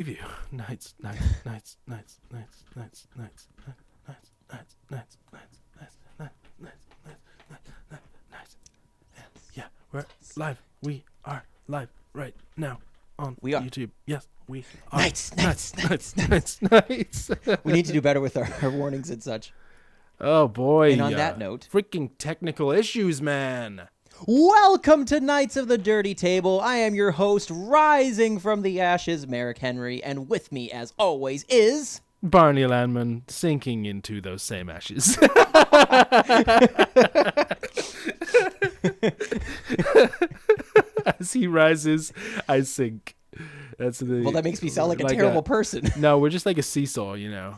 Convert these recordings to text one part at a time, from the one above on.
preview. Nights. Yeah, we're live. We are live right now on YouTube. Yes, we are. Nights. We We need to do better with our warnings and such. Oh boy. And on that note, freaking technical issues, man. welcome to Knights of the Dirty Table. I am your host, rising from the ashes, Merrick Henry, and with me, as always, is Barney Landman sinking into those same ashes. As he rises, I sink. That's the. Well, that makes me sound like a terrible person. No, we're just like a seesaw, you know.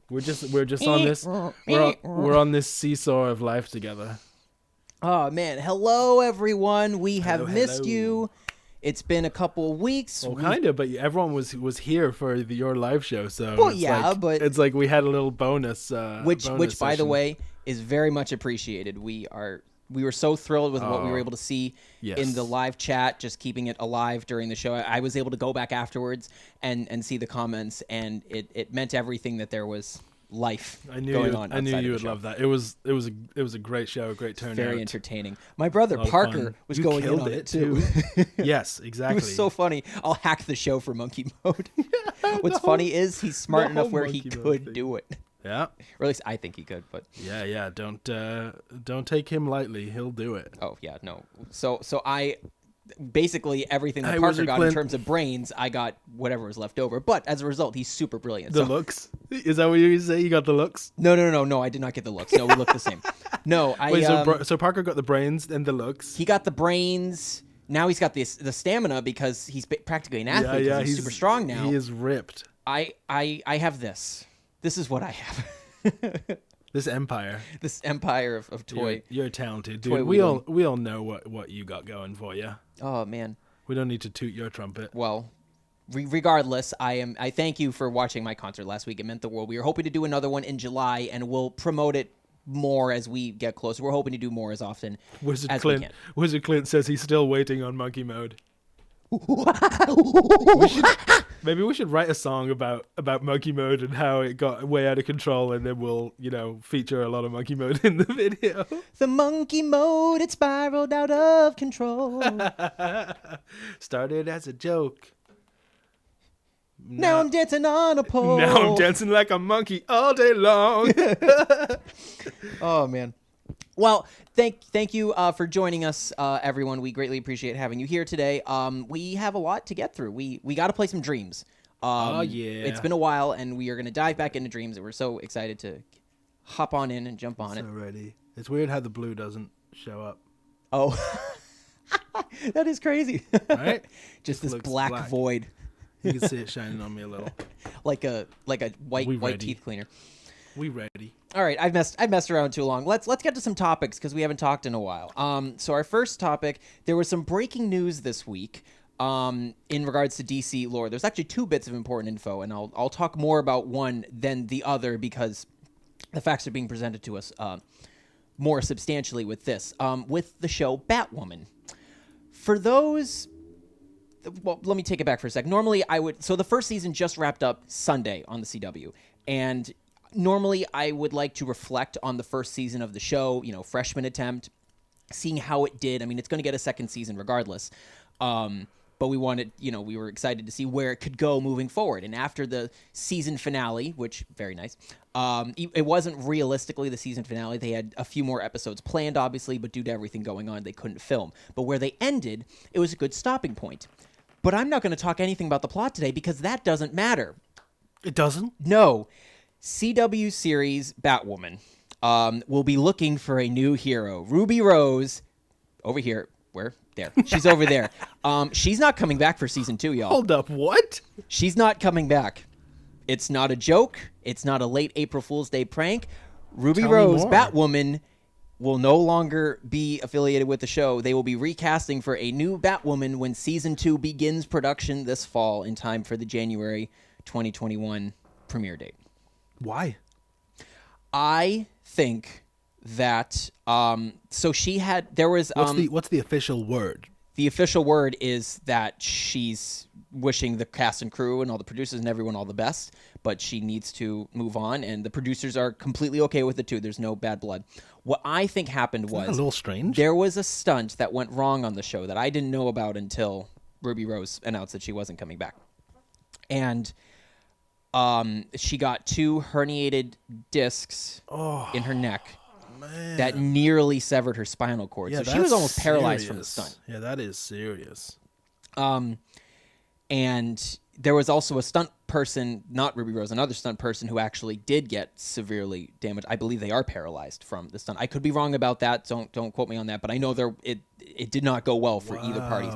We're just on this. We're on this seesaw of life together. Oh man, hello everyone. We have missed hello. you. It's been a couple weeks. Well, kind of, but everyone was here for your live show, so Well, it's yeah, like, but it's like we had a little bonus. which by the session. way is very much appreciated. We were so thrilled with what we were able to see in the live chat, just keeping it alive during the show. I was able to go back afterwards and see the comments, and it meant everything that there was life going on. I knew you would show. love that. It was a great show, a great turnout. Very entertaining. My brother Parker was You going in killed on it, it too. Yes, exactly. It was so funny. I'll hack the show for monkey mode. What's funny is he's smart enough where he could do it. Yeah. Or at least I think he could, but Yeah. Don't take him lightly. He'll do it. oh yeah, no. So I basically everything that Hey, Parker Wizard got Clint. in terms of brains, I got whatever was left over. But as a result, he's super brilliant. The So looks? Is that what you say? You got the looks? no, I did not get the looks. No, we look the same. No, I Wait, so Parker got the brains and the looks? he got the brains. Now he's got the stamina because he's practically an athlete. Yeah, he's super strong now. He is ripped. I have this. This is what I have. This empire. This empire of toy. You're talented, dude. toy We all know what you got going for you. Oh man. We don't need to toot your trumpet. Well, regardless, I thank you for watching my concert last week. It meant the world. We are hoping to do another one in July, and we'll promote it more as we get closer. We're hoping to do more as often Wizard as we Clint. can. Wizard Clint says he's still waiting on monkey mode. Maybe we should write a song about monkey mode and how it got way out of control, and then we'll feature a lot of monkey mode in the video. The monkey mode, it spiraled out of control. Started as a joke. Now I'm dancing on a pole. Now I'm dancing like a monkey all day long. Oh man. Well, thank you for joining us, everyone. We greatly appreciate having you here today. We have a lot to get through. We got to play some Dreams. Oh yeah. It's been a while, and we are going to dive back into Dreams, and we're so excited to hop on in and jump on it. Already. It's weird how the blue doesn't show up. Oh, that is crazy. Right? Just this looks black black. void, You can see it shining on me a little. like a white ready. teeth cleaner. We ready. All right, I've messed around too long. Let's get to some topics because we haven't talked in a while. So our first topic, there was some breaking news this week in regards to DC lore. There's actually two bits of important info, and I'll talk more about one than the other because the facts are being presented to us more substantially with this. With the show Batwoman. For those... Well, let me take it back for a sec. Normally, so the first season just wrapped up Sunday on the CW, and normally I would like to reflect on the first season of the show, freshman attempt, seeing how it did. I mean, it's going to get a second season regardless, but we wanted, we were excited to see where it could go moving forward. And after the season finale, which very nice, it wasn't realistically the season finale. They had a few more episodes planned, obviously, but due to everything going on, they couldn't film. But where they ended, it was a good stopping point. But I'm not going to talk anything about the plot today because that doesn't matter. It doesn't? No. CW series Batwoman will be looking for a new hero. Ruby Rose, over here. Where? There. She's over there. She's not coming back for season 2, y'all. Hold up, what? She's not coming back. It's not a joke. It's not a late April Fool's Day prank. Ruby Tell me Rose, more. Batwoman, will no longer be affiliated with the show. They will be recasting for a new Batwoman when season 2 begins production this fall in time for the January 2021 premiere date. Why? I think that so she had there was What's the official word? the official word is that she's wishing the cast and crew and all the producers and everyone all the best, but she needs to move on, and the producers are completely okay with it too. There's no bad blood. What I think happened was a little strange. There was a stunt that went wrong on the show that I didn't know about until Ruby Rose announced that she wasn't coming back. And she got 2 herniated discs in her neck. Man. That nearly severed her spinal cord. Yeah, so she was almost paralyzed serious. from the stunt. Yeah, that is serious. And there was also a stunt person, not Ruby Rose, another stunt person who actually did get severely damaged. I believe they are paralyzed from the stunt. I could be wrong about that. Don't quote me on that. But I know it did not go well for either party.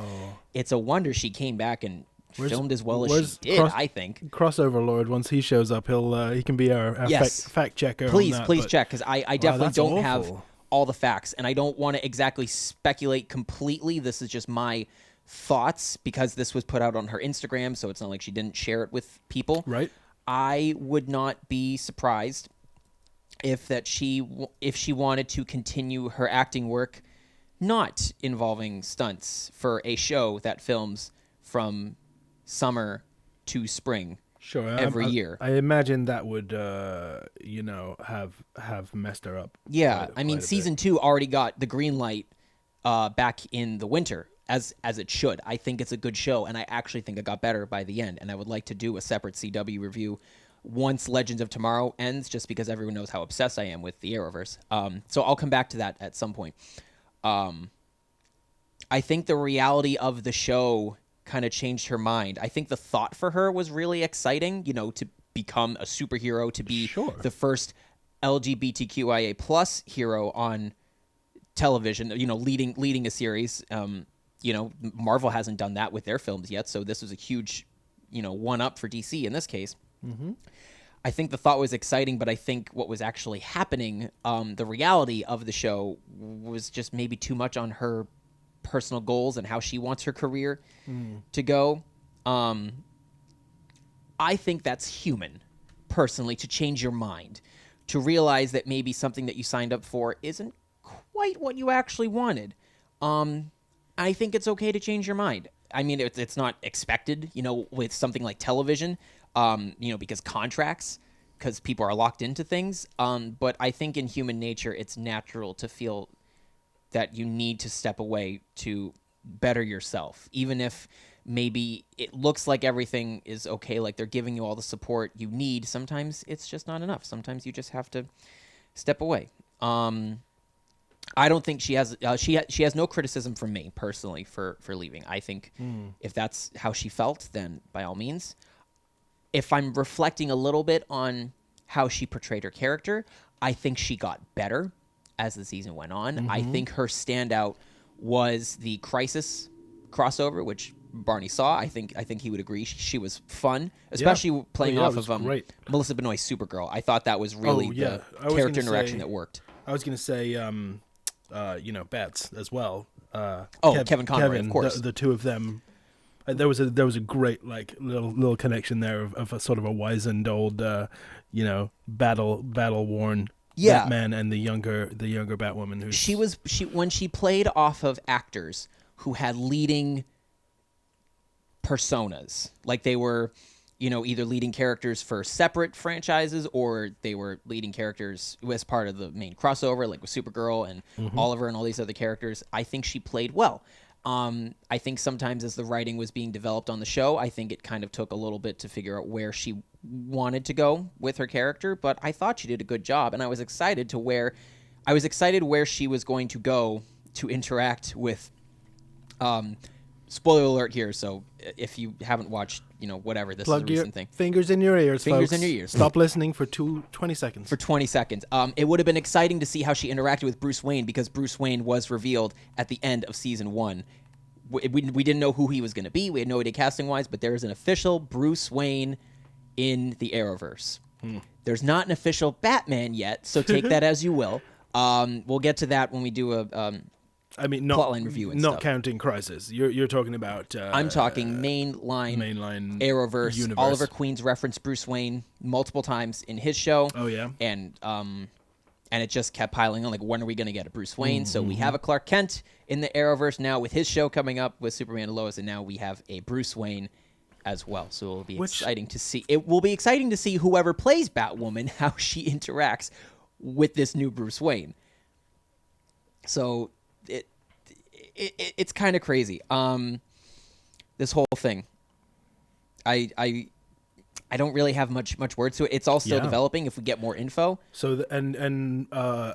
It's a wonder she came back and filmed as well as she did, I think. Crossover Lord, once he shows up, he can be our fact checker. Please, on that, please check, because I definitely don't have awful. all the facts, and I don't want to exactly speculate completely. This is just my thoughts, because this was put out on her Instagram, so it's not like she didn't share it with people. Right. I would not be surprised if she wanted to continue her acting work, not involving stunts, for a show that films from summer to spring. Sure. Every year. I imagine that would, have messed her up. Yeah, I mean, season 2 already got the green light back in the winter, as it should. I think it's a good show, and I actually think it got better by the end. And I would like to do a separate CW review once Legends of Tomorrow ends, just because everyone knows how obsessed I am with the Arrowverse. So I'll come back to that at some point. I think the reality of the show kind of changed her mind. I think the thought for her was really exciting, to become a superhero, to be the first LGBTQIA plus hero on television, leading a series. Marvel hasn't done that with their films yet, so this was a huge, one up for DC in this case. Mm-hmm. I think the thought was exciting, but I think what was actually happening, the reality of the show was just maybe too much on her personal goals and how she wants her career to go. I think that's human, personally, to change your mind, to realize that maybe something that you signed up for isn't quite what you actually wanted. I think it's okay to change your mind. I mean, it's not expected, with something like television, because contracts, because people are locked into things. But I think in human nature, it's natural to feel that you need to step away to better yourself, even if maybe it looks like everything is okay, like they're giving you all the support you need. Sometimes it's just not enough. Sometimes you just have to step away. I don't think she has no criticism from me personally for leaving. I think if that's how she felt, then by all means. If I'm reflecting a little bit on how she portrayed her character, I think she got better as the season went on. Mm-hmm. I think her standout was the Crisis crossover, which Barney saw. I think he would agree. She was fun, especially playing off of Melissa Benoist's Supergirl. I thought that was really the character interaction that worked. I was going to say, Bats as well. Kevin Conroy, of course. The two of them. There was a great little connection there of a sort of a wizened old, battle worn. Batman and the younger Batwoman. When she played off of actors who had leading personas, like they were, either leading characters for separate franchises or they were leading characters as part of the main crossover, like with Supergirl and Oliver and all these other characters. I think she played well. I think sometimes as the writing was being developed on the show, I think it kind of took a little bit to figure out where she wanted to go with her character, but I thought she did a good job, and I was excited where she was going to go to interact with, spoiler alert here, so if you haven't watched, whatever, this is a recent thing. Fingers in your ears, Fingers folks. in your ears. Stop listening for 20 seconds. For 20 seconds. It would have been exciting to see how she interacted with Bruce Wayne, because Bruce Wayne was revealed at the end of season 1. We didn't know who he was going to be. We had no idea casting-wise, but there is an official Bruce Wayne in the Arrowverse. There's not an official Batman yet, so take that as you will. We'll get to that when we do a plotline review and not stuff. Counting Crisis. You're talking about... I'm talking mainline Arrowverse. Universe. Oliver Queen's referenced Bruce Wayne multiple times in his show. Oh, yeah? And it just kept piling on, like, when are we going to get a Bruce Wayne? So we have a Clark Kent in the Arrowverse now with his show coming up with Superman and Lois, and now we have a Bruce Wayne as well. So it'll be exciting to see. It will be exciting to see whoever plays Batwoman, how she interacts with this new Bruce Wayne. So it's kind of crazy. This whole thing. I don't really have much words to it. It's all still developing. If we get more info. So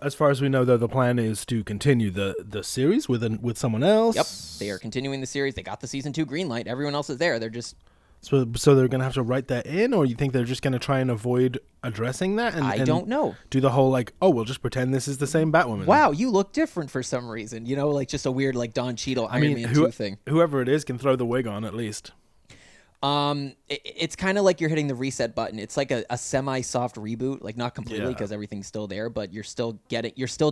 as far as we know, though, the plan is to continue the series with someone else. Yep, they are continuing the series. They got the season 2 green light. Everyone else is there. They're just so they're gonna have to write that in, or you think they're just gonna try and avoid addressing that? I don't know. Do the whole we'll just pretend this is the same Batwoman. Wow, you look different for some reason. Like just a weird Don Cheadle Iron Man 2 thing. Whoever it is can throw the wig on at least. It's kind of like you're hitting the reset button. It's like a semi-soft reboot, like not completely because everything's still there, but you're still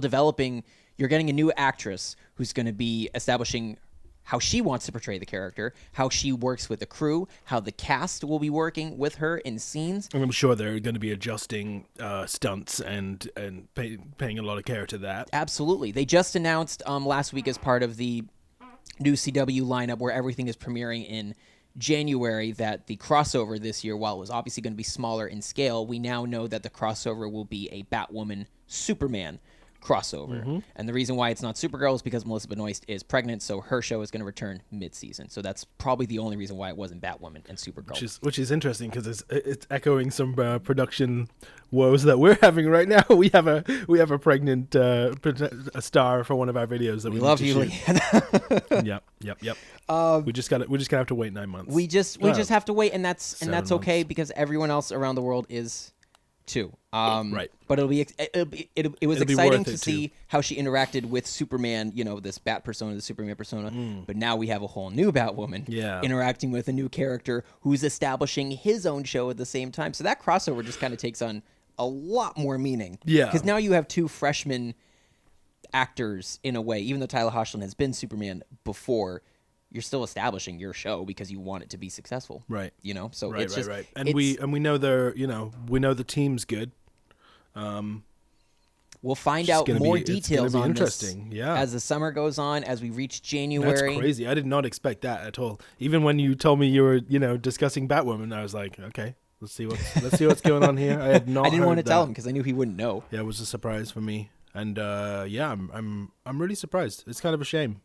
developing. You're getting a new actress who's going to be establishing how she wants to portray the character, how she works with the crew, how the cast will be working with her in scenes. And I'm sure they're going to be adjusting stunts and paying a lot of care to that. Absolutely. They just announced last week as part of the new CW lineup where everything is premiering in January that the crossover this year, while it was obviously going to be smaller in scale, we now know that the crossover will be a Batwoman Superman crossover. Mm-hmm. And the reason why it's not Supergirl is because Melissa Benoist is pregnant, so her show is going to return mid-season. So that's probably the only reason why it wasn't Batwoman and Supergirl. Which is interesting because it's echoing some production woes that we're having right now. We have a pregnant a star for one of our videos that we love you, Leanne. Yep. We just gotta have to wait 9 months. We just have to wait, and that's okay because everyone else around the world is too. Right. But it was exciting to see how she interacted with Superman, this Bat persona, the Superman persona. But now we have a whole new Batwoman interacting with a new character who's establishing his own show at the same time. So that crossover just kind of takes on a lot more meaning. Yeah. Because now you have two freshman actors in a way. Even though Tyler Hoechlin has been Superman before, you're still establishing your show because you want it to be successful. Right. So right, it's just right. And we know we know the team's good. We'll find out more details on this yeah. as the summer goes on, as we reach January. That's crazy. I did not expect that at all. Even when you told me you were, discussing Batwoman, I was like, okay, let's see what's going on here. I had not. I didn't want to tell him because I knew he wouldn't know. Yeah, it was a surprise for me, and I'm really surprised. It's kind of a shame.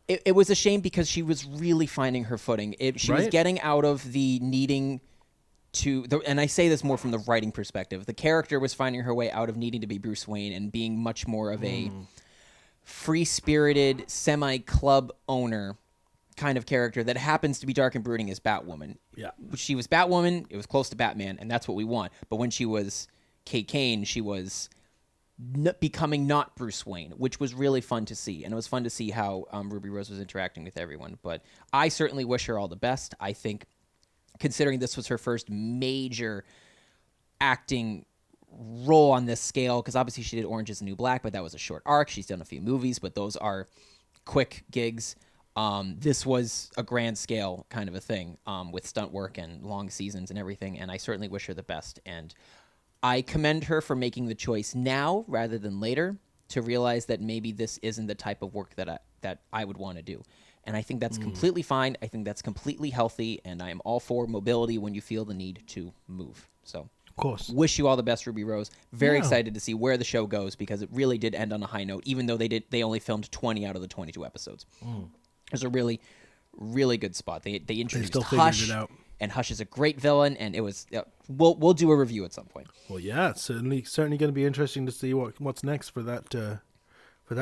It was a shame because she was really finding her footing. She was getting out of the needing to, and I say this more from the writing perspective. The character was finding her way out of needing to be Bruce Wayne and being much more of a free-spirited, semi-club owner kind of character that happens to be dark and brooding as Batwoman. Yeah. She was Batwoman, it was close to Batman, and that's what we want. But when she was Kate Kane, she was becoming not Bruce Wayne, which was really fun to see. And it was fun to see how Ruby Rose was interacting with everyone. But I certainly wish her all the best. I think, considering this was her first major acting role on this scale, because obviously she did Orange is the New Black, but that was a short arc. She's done a few movies, but those are quick gigs. This was a grand scale kind of a thing with stunt work and long seasons and everything, and I certainly wish her the best. And I commend her for making the choice now rather than later to realize that maybe this isn't the type of work that I would want to do. And I think that's completely fine. I think that's completely healthy, and I'm all for mobility when you feel the need to move. So, of course, wish you all the best, Ruby Rose. Very excited to see where the show goes because it really did end on a high note, even though they only filmed 20 out of the 22 episodes. It was a really, really good spot. They introduced Hush, and Hush is a great villain, and it was. We'll do a review at some point. Well, yeah, it's certainly going to be interesting to see what's next for that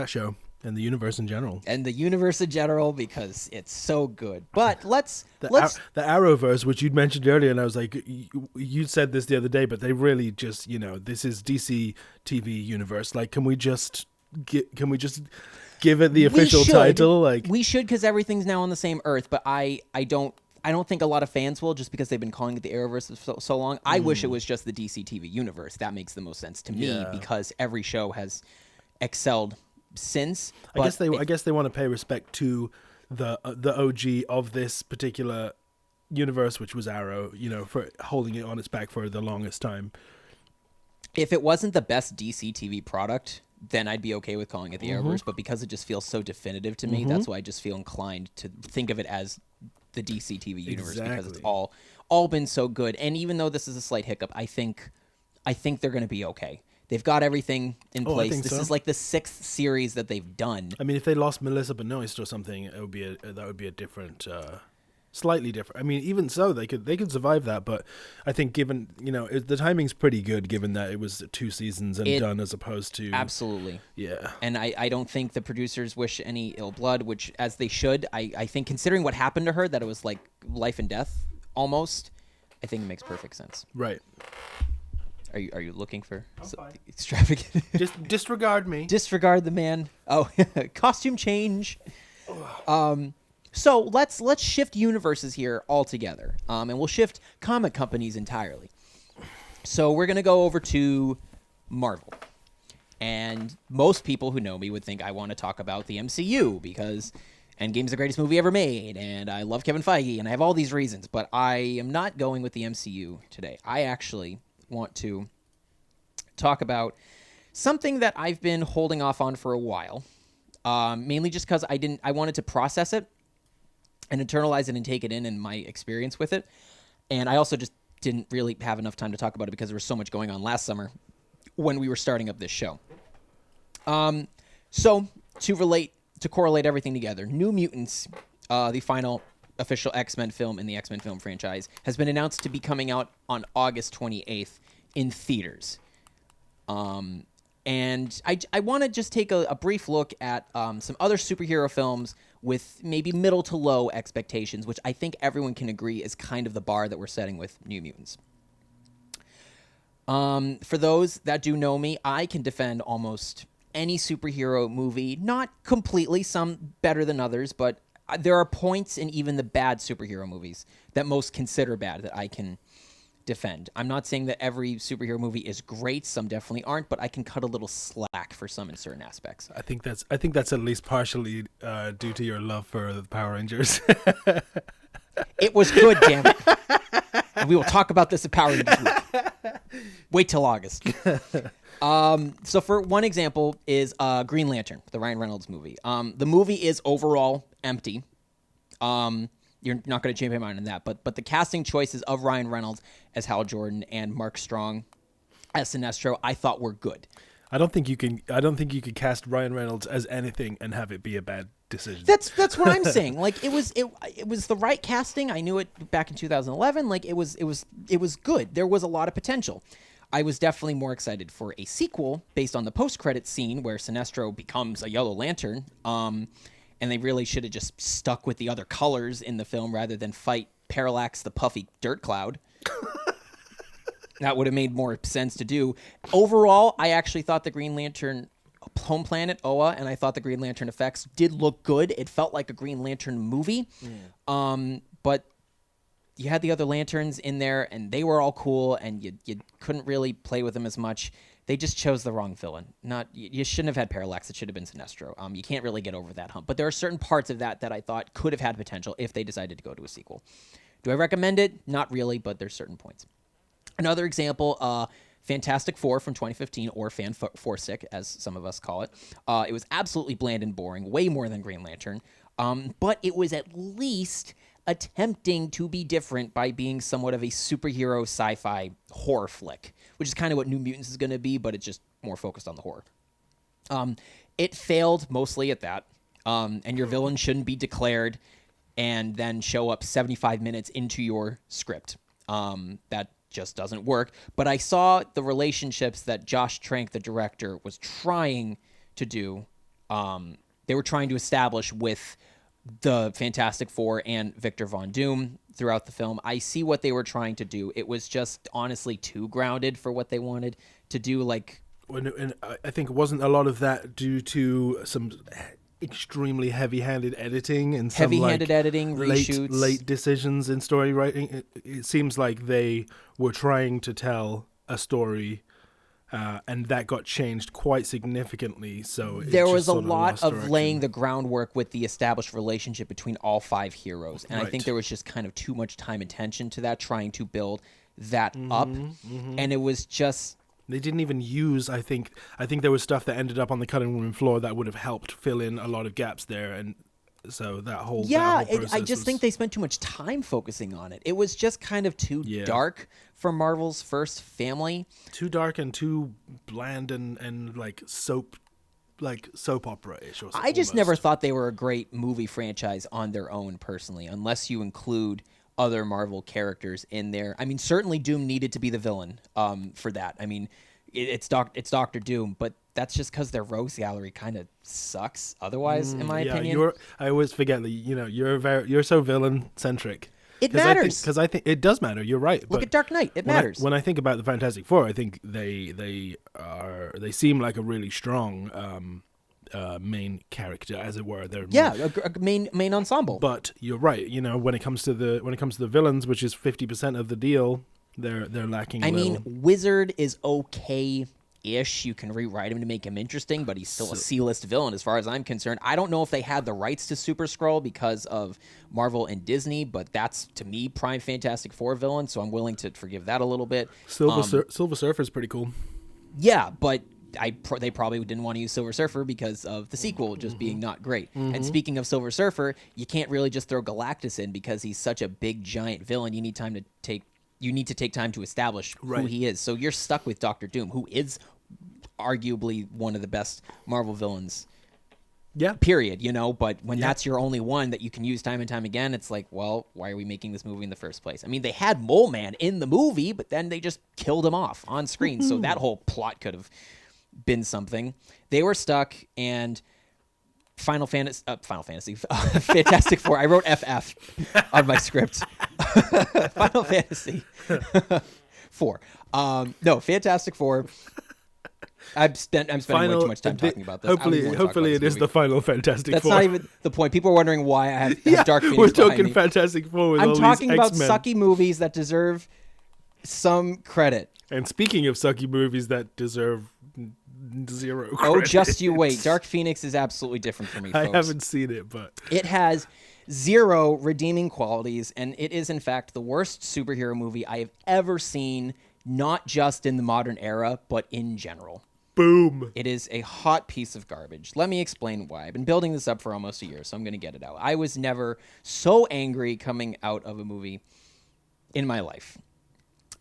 show. And the universe in general. Because it's so good. But let's the Arrowverse, which you'd mentioned earlier, and I was like, you said this the other day, but they really just, this is DC TV universe. Like, can we just give it the official title? Like, we should, because everything's now on the same Earth. But I don't think a lot of fans will, just because they've been calling it the Arrowverse for so long. I wish it was just the DC TV universe. That makes the most sense to me because every show has excelled since. I guess they want to pay respect to the OG of this particular universe, which was Arrow, for holding it on its back for the longest time. If it wasn't the best DC TV product, then I'd be okay with calling it the Arrowverse, but because it just feels so definitive to me, that's why I just feel inclined to think of it as the DC TV universe because it's all been so good. And even though this is a slight hiccup, I think they're going to be okay. They've got everything in place. This is like the 6th series that they've done. I mean, if they lost Melissa Benoist or something, that would be a different, slightly different. I mean, even so, they could survive that. But I think given the timing's pretty good, given that it was 2 seasons and done as opposed to absolutely. Yeah. And I don't think the producers wish any ill blood, which as they should. I think considering what happened to her, that it was like life and death almost. I think it makes perfect sense. Right. Are you looking for extravagant? Just disregard me. Disregard the man. Oh, costume change. So let's shift universes here altogether, and we'll shift comic companies entirely. So we're gonna go over to Marvel, and most people who know me would think I want to talk about the MCU because Endgame's the greatest movie ever made, and I love Kevin Feige, and I have all these reasons. But I am not going with the MCU today. I actually want to talk about something that I've been holding off on for a while, mainly just because I wanted to process it and internalize it and take it in and my experience with it. And I also just didn't really have enough time to talk about it because there was so much going on last summer when we were starting up this show. So to correlate everything together, New Mutants, the final official X-Men film in the X-Men film franchise, has been announced to be coming out on August 28th in theaters. And I want to just take a brief look at some other superhero films with maybe middle to low expectations, which I think everyone can agree is kind of the bar that we're setting with New Mutants. For those that do know me, I can defend almost any superhero movie, not completely, some better than others, but there are points in even the bad superhero movies that most consider bad that I can defend. I'm not saying that every superhero movie is great. Some definitely aren't, but I can cut a little slack for some in certain aspects. I think that's at least partially due to your love for the Power Rangers. It was good, damn it. And we will talk about this at Power Rangers Week. Wait till August. So for one example is Green Lantern, the Ryan Reynolds movie. The movie is overall empty. You're not going to change my mind on that, but the casting choices of Ryan Reynolds as Hal Jordan and Mark Strong as Sinestro, I thought were good. I don't think you could cast Ryan Reynolds as anything and have it be a bad decision. That's what I'm saying. Like it was the right casting. I knew it back in 2011. Like it was good. There was a lot of potential. I was definitely more excited for a sequel based on the post-credits scene where Sinestro becomes a Yellow Lantern. And they really should have just stuck with the other colors in the film rather than fight Parallax the puffy dirt cloud. That would have made more sense to do. Overall, I actually thought the Green Lantern home planet, Oa, and I thought the Green Lantern effects did look good. It felt like a Green Lantern movie. But you had the other lanterns in there, and they were all cool, and you couldn't really play with them as much. They just chose the wrong villain. You shouldn't have had Parallax. It should have been Sinestro. You can't really get over that hump. But there are certain parts of that I thought could have had potential if they decided to go to a sequel. Do I recommend it? Not really, but there's certain points. Another example, Fantastic Four from 2015, or Fan-Four-Sick, as some of us call it. It was absolutely bland and boring, way more than Green Lantern. But it was at least attempting to be different by being somewhat of a superhero sci-fi horror flick, which is kind of what New Mutants is going to be, but it's just more focused on the horror. It failed mostly at that, and your villain shouldn't be declared and then show up 75 minutes into your script. That just doesn't work. But I saw the relationships that Josh Trank, the director, was trying to do. They were trying to establish with the Fantastic Four and Victor Von Doom throughout the film. I see what they were trying to do. It was just honestly too grounded for what they wanted to do. Like, and I think it wasn't a lot of that due to some extremely heavy-handed editing and some editing, reshoots, late decisions in story writing. It seems like they were trying to tell a story, and that got changed quite significantly. So there was a lot of laying the groundwork with the established relationship between all 5 heroes, and I think there was just kind of too much time and attention to that, trying to build that up, and it was just. They didn't even use, I think there was stuff that ended up on the cutting room floor that would have helped fill in a lot of gaps there, and So that whole Yeah, process I just was, think they spent too much time focusing on it. It was just kind of too dark for Marvel's first family. too dark and too bland and like soap opera-ish. I just never thought they were a great movie franchise on their own, personally, unless you include other Marvel characters in there. I mean, certainly Doom needed to be the villain for that. I mean, it's Doctor Doom, but that's just because their rogues gallery kind of sucks. Otherwise, in my opinion, I always forget that you're so villain centric. It matters because I think it does matter. You're right. Look at Dark Knight; it matters. When I think about the Fantastic Four, I think they seem like a really strong main character, as it were. They're a main ensemble. But you're right. When it comes to the villains, which is 50% of the deal, they're lacking. I mean, Wizard is okay-ish. You can rewrite him to make him interesting, but he's still a C-list villain as far as I'm concerned. I don't know if they had the rights to Super Skrull because of Marvel and Disney, but that's, to me, prime Fantastic Four villain, so I'm willing to forgive that a little bit. Silver Surfer's pretty cool. Yeah, but they probably didn't want to use Silver Surfer because of the sequel just being not great. And speaking of Silver Surfer, you can't really just throw Galactus in because he's such a big, giant villain. You need to take time to establish who he is. So you're stuck with Doctor Doom, who is arguably one of the best Marvel villains. Yeah. Period. But when that's your only one that you can use time and time again, it's like, well, why are we making this movie in the first place? I mean, they had Mole Man in the movie, but then they just killed him off on screen. So that whole plot could have been something. They were stuck, and Fantastic Four. I wrote FF on my script. Final Fantasy 4. No, Fantastic Four. I'm spending way too much time talking about this. Hopefully it is the final Fantastic Four. That's not even the point. People are wondering why I have Dark Phoenix. We're talking Fantastic Four with I'm talking about sucky movies that deserve some credit. And speaking of sucky movies that deserve zero credit. Oh, just you wait. Dark Phoenix is absolutely different for me, folks. I haven't seen it, but it has zero redeeming qualities, and it is, in fact, the worst superhero movie I have ever seen, not just in the modern era, but in general. Boom. It is a hot piece of garbage. Let me explain why. I've been building this up for almost a year, so I'm going to get it out. I was never so angry coming out of a movie in my life.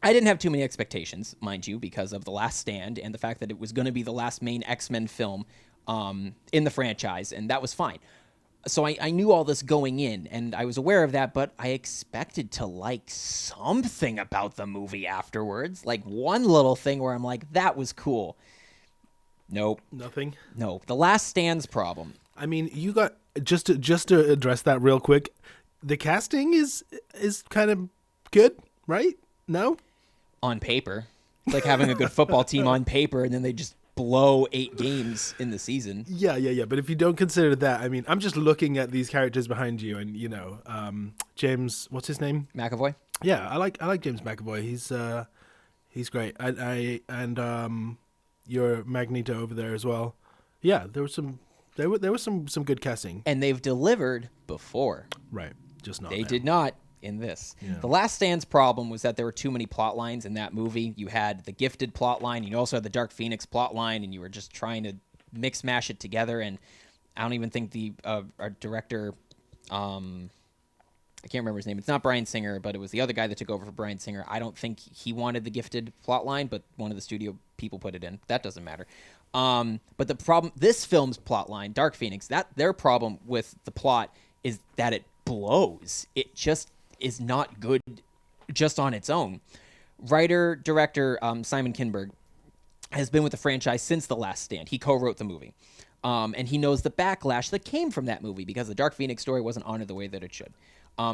I didn't have too many expectations, mind you, because of The Last Stand and the fact that it was going to be the last main X-Men film in the franchise, and that was fine. So I knew all this going in, and I was aware of that, but I expected to like something about the movie afterwards. Like one little thing where I'm like, that was cool. Nope. Nothing? No. The Last Stand's problem. I mean, you got just to address that real quick, the casting is kind of good, right? No? On paper. It's like having a good football team on paper, and then they just blow 8 games in the season. Yeah. But if you don't consider that, I mean, I'm just looking at these characters behind you, and James, what's his name? McAvoy. Yeah, I like James McAvoy. He's great. And your Magneto over there as well. Yeah, there was some good casting, and they've delivered before. Right, just not. They now. did not. In this. Yeah. The Last Stand's problem was that there were too many plot lines in that movie. You had the Gifted plot line, you also had the Dark Phoenix plot line, and you were just trying to mash it together. And I don't even think our director, I can't remember his name. It's not Bryan Singer, but it was the other guy that took over for Bryan Singer. I don't think he wanted the Gifted plot line, but one of the studio people put it in. That doesn't matter. But the problem, this film's plot line, Dark Phoenix, their problem with the plot is that it blows. It just is not good just on its own. Writer-director Simon Kinberg has been with the franchise since The Last Stand. He co-wrote the movie. And he knows the backlash that came from that movie because the Dark Phoenix story wasn't honored the way that it should.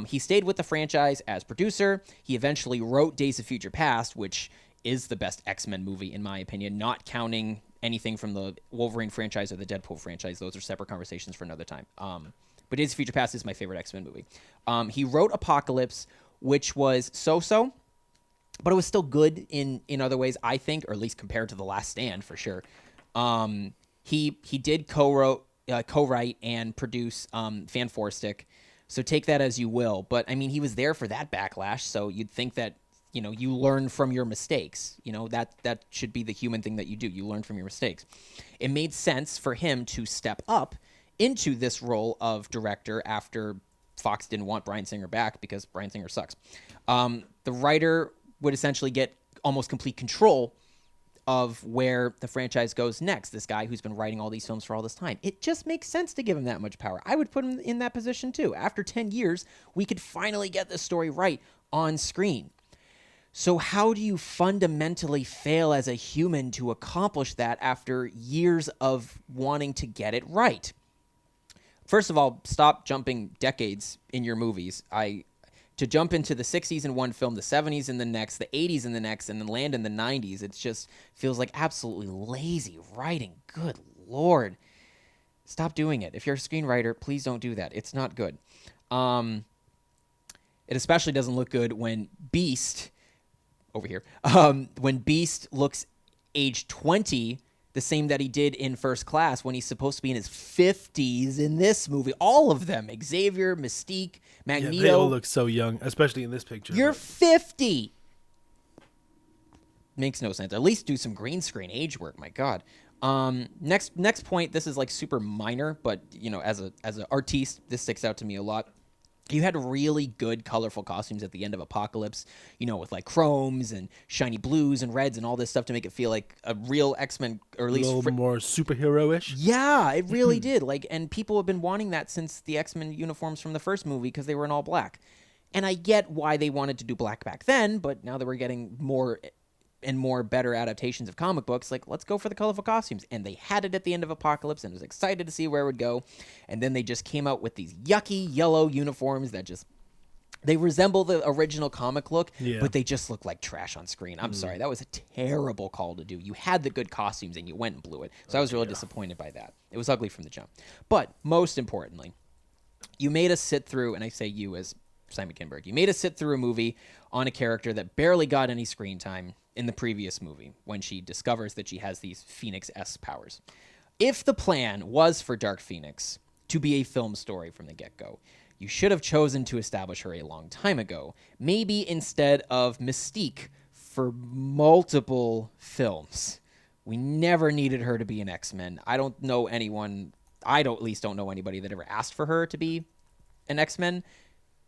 He stayed with the franchise as producer. He eventually wrote Days of Future Past, which is the best X-Men movie, in my opinion, not counting anything from the Wolverine franchise or the Deadpool franchise. Those are separate conversations for another time. But Days of Future Past is my favorite X-Men movie. He wrote Apocalypse, which was so-so, but it was still good in other ways, I think, or at least compared to The Last Stand, for sure. He did co-write and produce Fan Four Stick, so take that as you will. But, I mean, he was there for that backlash, so you'd think that, you learn from your mistakes. That should be the human thing that you do. You learn from your mistakes. It made sense for him to step up into this role of director after Fox didn't want Bryan Singer back because Bryan Singer sucks. The writer would essentially get almost complete control of where the franchise goes next. This guy who's been writing all these films for all this time. It just makes sense to give him that much power. I would put him in that position too. After 10 years, we could finally get this story right on screen. So how do you fundamentally fail as a human to accomplish that after years of wanting to get it right? First of all, stop jumping decades in your movies. To jump into the 60s in one film, the 70s in the next, the 80s in the next, and then land in the 90s, it just feels like absolutely lazy writing. Good Lord. Stop doing it. If you're a screenwriter, please don't do that. It's not good. It especially doesn't look good when Beast, over here, when Beast looks age 20, the same that he did in First Class, when he's supposed to be in his 50s in this movie. All of them. Xavier, Mystique, Magneto. Yeah, they all look so young, especially in this picture. You're 50. Makes no sense. At least do some green screen age work. My God. Next point. This is like super minor, but you know, as an artiste, this sticks out to me a lot. You had really good, colorful costumes at the end of Apocalypse, you know, with like chromes and shiny blues and reds and all this stuff to make it feel like a real X-Men, or at least a little more superhero-ish. Yeah, it really did. Like, and people have been wanting that since the X-Men uniforms from the first movie because they were in all black. And I get why they wanted to do black back then, but now that we're getting more and more better adaptations of comic books, like, let's go for the colorful costumes. And they had it at the end of Apocalypse and was excited to see where it would go. And then they just came out with these yucky yellow uniforms that just, they resemble the original comic look, but they just look like trash on screen. I'm sorry. That was a terrible call to do. You had the good costumes and you went and blew it. So I was really disappointed by that. It was ugly from the jump. But most importantly, you made us sit through, and I say you as Simon Kinberg, you made us sit through a movie on a character that barely got any screen time in the previous movie when she discovers that she has these Phoenix-S powers. If the plan was for Dark Phoenix to be a film story from the get-go, you should have chosen to establish her a long time ago, maybe instead of Mystique for multiple films. We never needed her to be an X-Men. I don't know anyone, at least don't know anybody that ever asked for her to be an X-Men.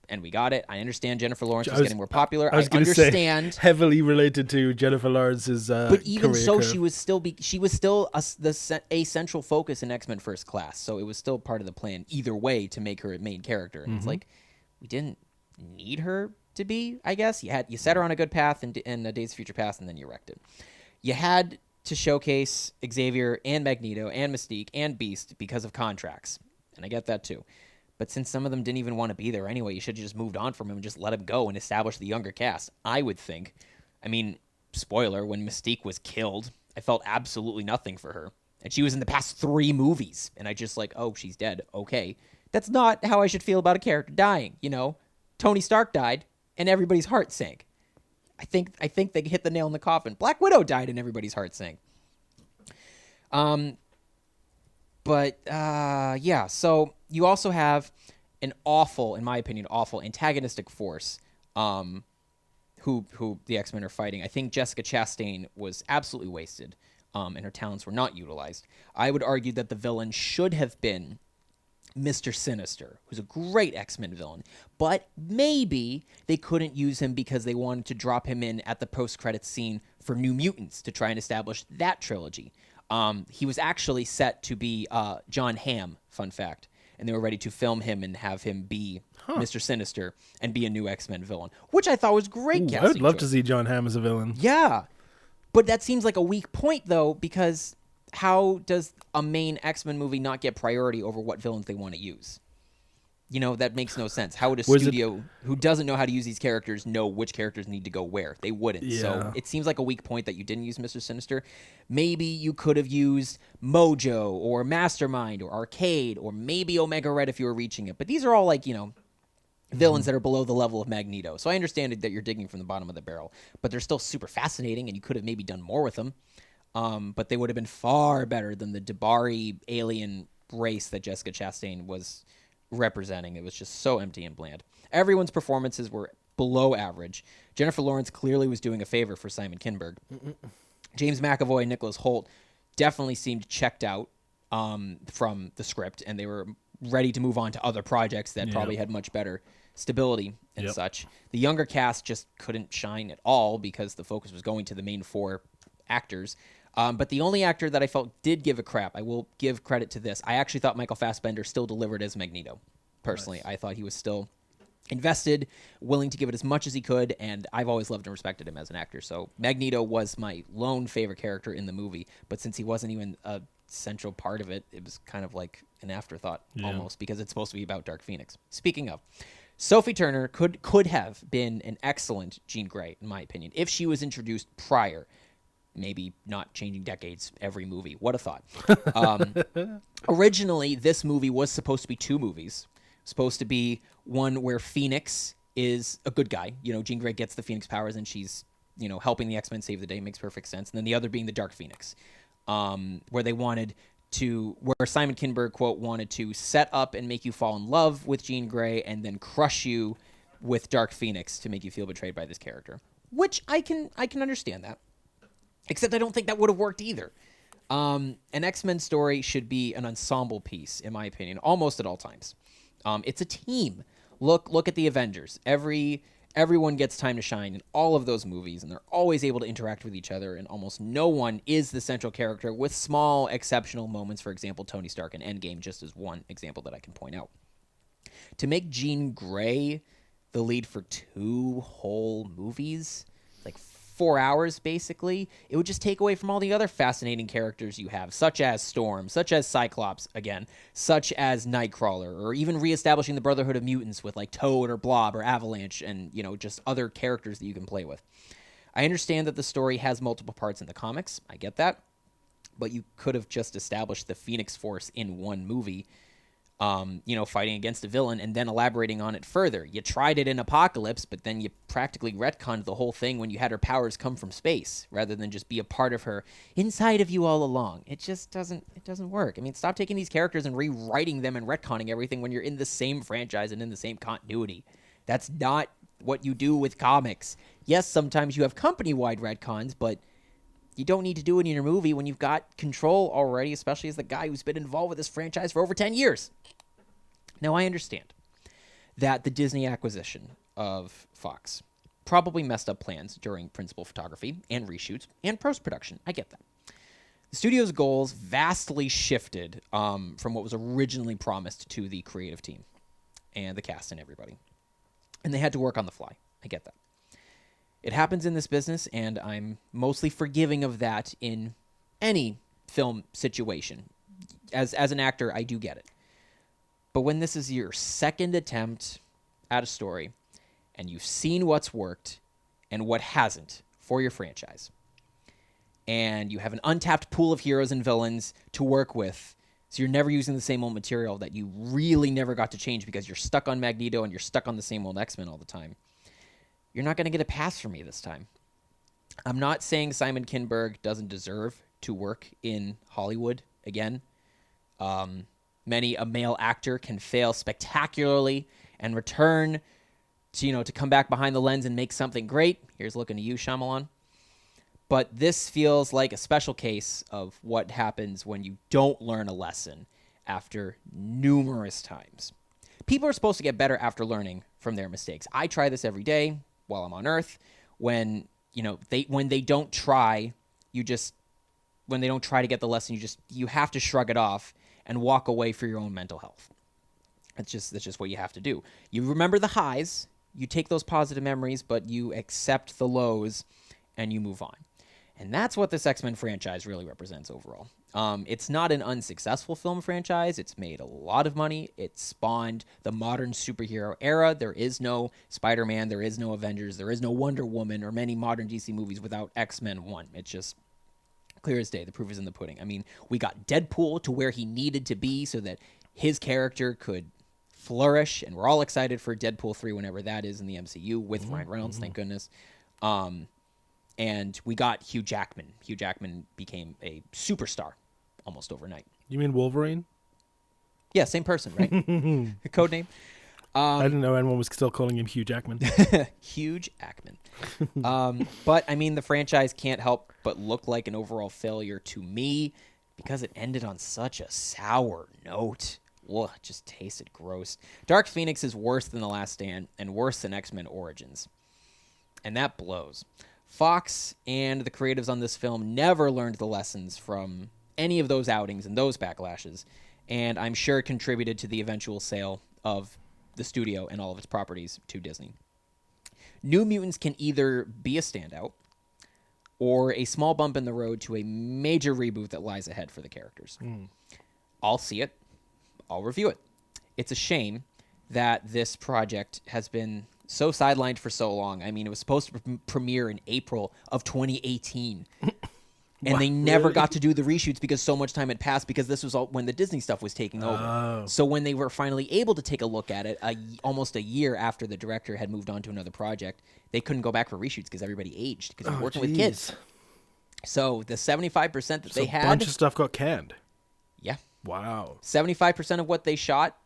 And we got it. I understand Jennifer Lawrence was getting more popular. I understand. Say, heavily related to Jennifer Lawrence's but even so, curve. she was still a central focus in X-Men First Class. So it was still part of the plan either way to make her a main character. And it's like, we didn't need her to be, I guess. You set her on a good path in Days of Future Past, and then you wrecked it. You had to showcase Xavier and Magneto and Mystique and Beast because of contracts. And I get that too. But since some of them didn't even want to be there anyway, you should have just moved on from him and just let him go and establish the younger cast, I would think. I mean, spoiler, when Mystique was killed, I felt absolutely nothing for her. And she was in the past 3 movies. And I just like, oh, she's dead. Okay. That's not how I should feel about a character dying, you know? Tony Stark died, and everybody's heart sank. I think they hit the nail in the coffin. Black Widow died, and everybody's heart sank. Yeah, so you also have an awful, in my opinion, antagonistic force who the X-Men are fighting. I think Jessica Chastain was absolutely wasted, and her talents were not utilized. I would argue that the villain should have been Mr. Sinister, who's a great X-Men villain, but maybe they couldn't use him because they wanted to drop him in at the post-credits scene for New Mutants to try and establish that trilogy. He was actually set to be John Hamm, fun fact, and they were ready to film him and have him be Mr. Sinister and be a new X-Men villain, which I thought was great casting. I would love to see John Hamm as a villain. Yeah, but that seems like a weak point, though, because how does a main X-Men movie not get priority over what villains they want to use? You know, that makes no sense. How would a studio who doesn't know how to use these characters know which characters need to go where? They wouldn't. Yeah. So it seems like a weak point that you didn't use Mr. Sinister. Maybe you could have used Mojo or Mastermind or Arcade or maybe Omega Red if you were reaching it. But these are all like, you know, villains that are below the level of Magneto. So I understand that you're digging from the bottom of the barrel. But they're still super fascinating, and you could have maybe done more with them. But they would have been far better than the Dabari alien race that Jessica Chastain was representing. It was just so empty and bland. Everyone's performances were below average. Jennifer Lawrence clearly was doing a favor for Simon Kinberg. James McAvoy and Nicholas Hoult definitely seemed checked out. from the script, and they were ready to move on to other projects that probably had much better stability and such. The younger cast just couldn't shine at all because the focus was going to the main 4 actors. But the only actor that I felt did give a crap, I will give credit to this. I actually thought Michael Fassbender still delivered as Magneto. Personally, nice. I thought he was still invested, willing to give it as much as he could, and I've always loved and respected him as an actor. So Magneto was my lone favorite character in the movie, but since he wasn't even a central part of it, it was kind of like an afterthought almost, because it's supposed to be about Dark Phoenix. Speaking of, Sophie Turner could have been an excellent Jean Grey, in my opinion, if she was introduced prior. Maybe not changing decades every movie. What a thought. Originally, this movie was supposed to be 2 movies. Supposed to be one where Phoenix is a good guy. You know, Jean Grey gets the Phoenix powers and she's, you know, helping the X-Men save the day. Makes perfect sense. And then the other being the Dark Phoenix, where Simon Kinberg, quote, wanted to set up and make you fall in love with Jean Grey and then crush you with Dark Phoenix to make you feel betrayed by this character. Which I can understand that. Except I don't think that would have worked either. An X-Men story should be an ensemble piece, in my opinion, almost at all times. It's a team. Look at the Avengers. Everyone gets time to shine in all of those movies, and they're always able to interact with each other, and almost no one is the central character, with small, exceptional moments. For example, Tony Stark in Endgame, just as one example that I can point out. To make Jean Grey the lead for 2 whole movies, like 4 hours, basically, it would just take away from all the other fascinating characters you have, such as Storm, such as Cyclops, again, such as Nightcrawler, or even reestablishing the Brotherhood of Mutants with like Toad or Blob or Avalanche and, you know, just other characters that you can play with. I understand that the story has multiple parts in the comics. I get that. But you could have just established the Phoenix Force in one movie, you know, fighting against a villain and then elaborating on it further. You tried it in Apocalypse, but then you practically retconned the whole thing when you had her powers come from space rather than just be a part of her inside of you all along. It just doesn't work. I mean, stop taking these characters and rewriting them and retconning everything when you're in the same franchise and in the same continuity. That's not what you do with comics. Yes, sometimes you have company-wide retcons, but you don't need to do it in your movie when you've got control already, especially as the guy who's been involved with this franchise for over 10 years. Now, I understand that the Disney acquisition of Fox probably messed up plans during principal photography and reshoots and post-production. I get that. The studio's goals vastly shifted from what was originally promised to the creative team and the cast and everybody. And they had to work on the fly. I get that. It happens in this business, and I'm mostly forgiving of that in any film situation. As an actor, I do get it. But when this is your second attempt at a story, and you've seen what's worked and what hasn't for your franchise, and you have an untapped pool of heroes and villains to work with, so you're never using the same old material that you really never got to change because you're stuck on Magneto and you're stuck on the same old X-Men all the time, you're not going to get a pass from me this time. I'm not saying Simon Kinberg doesn't deserve to work in Hollywood again. Many a male actor can fail spectacularly and return to come back behind the lens and make something great. Here's looking to you, Shyamalan. But this feels like a special case of what happens when you don't learn a lesson after numerous times. People are supposed to get better after learning from their mistakes. I try this every day while I'm on Earth. When they don't try, when they don't try to get the lesson, you have to shrug it off and walk away for your own mental health. That's just what you have to do. You remember the highs, you take those positive memories, but you accept the lows and you move on. And that's what this X-Men franchise really represents overall. It's not an unsuccessful film franchise. It's made a lot of money. It spawned the modern superhero era. There is no Spider-Man. There is no Avengers. There is no Wonder Woman or many modern DC movies without X-Men 1. It's just clear as day. The proof is in the pudding. I mean, we got Deadpool to where he needed to be so that his character could flourish, and we're all excited for Deadpool 3 whenever that is in the MCU with Ryan Reynolds, thank goodness. And we got Hugh Jackman. Hugh Jackman became a superstar almost overnight. You mean Wolverine? Yeah, same person, right? Code name. I didn't know anyone was still calling him Hugh Jackman. Huge Ackman. But, I mean, the franchise can't help but look like an overall failure to me because it ended on such a sour note. Ugh, it just tasted gross. Dark Phoenix is worse than The Last Stand and worse than X-Men Origins. And that blows. Fox and the creatives on this film never learned the lessons from any of those outings and those backlashes, and I'm sure it contributed to the eventual sale of the studio and all of its properties to Disney. New Mutants can either be a standout or a small bump in the road to a major reboot that lies ahead for the characters. I'll see it. I'll review it. It's a shame that this project has been so sidelined for so long. I mean, it was supposed to premiere in April of 2018. And they never got to do the reshoots because so much time had passed, because this was all when the Disney stuff was taking over. So when they were finally able to take a look at it, almost a year after the director had moved on to another project, they couldn't go back for reshoots because everybody aged because they were working with kids. So the 75% that they had... a bunch of stuff got canned. Yeah. Wow. 75% of what they shot,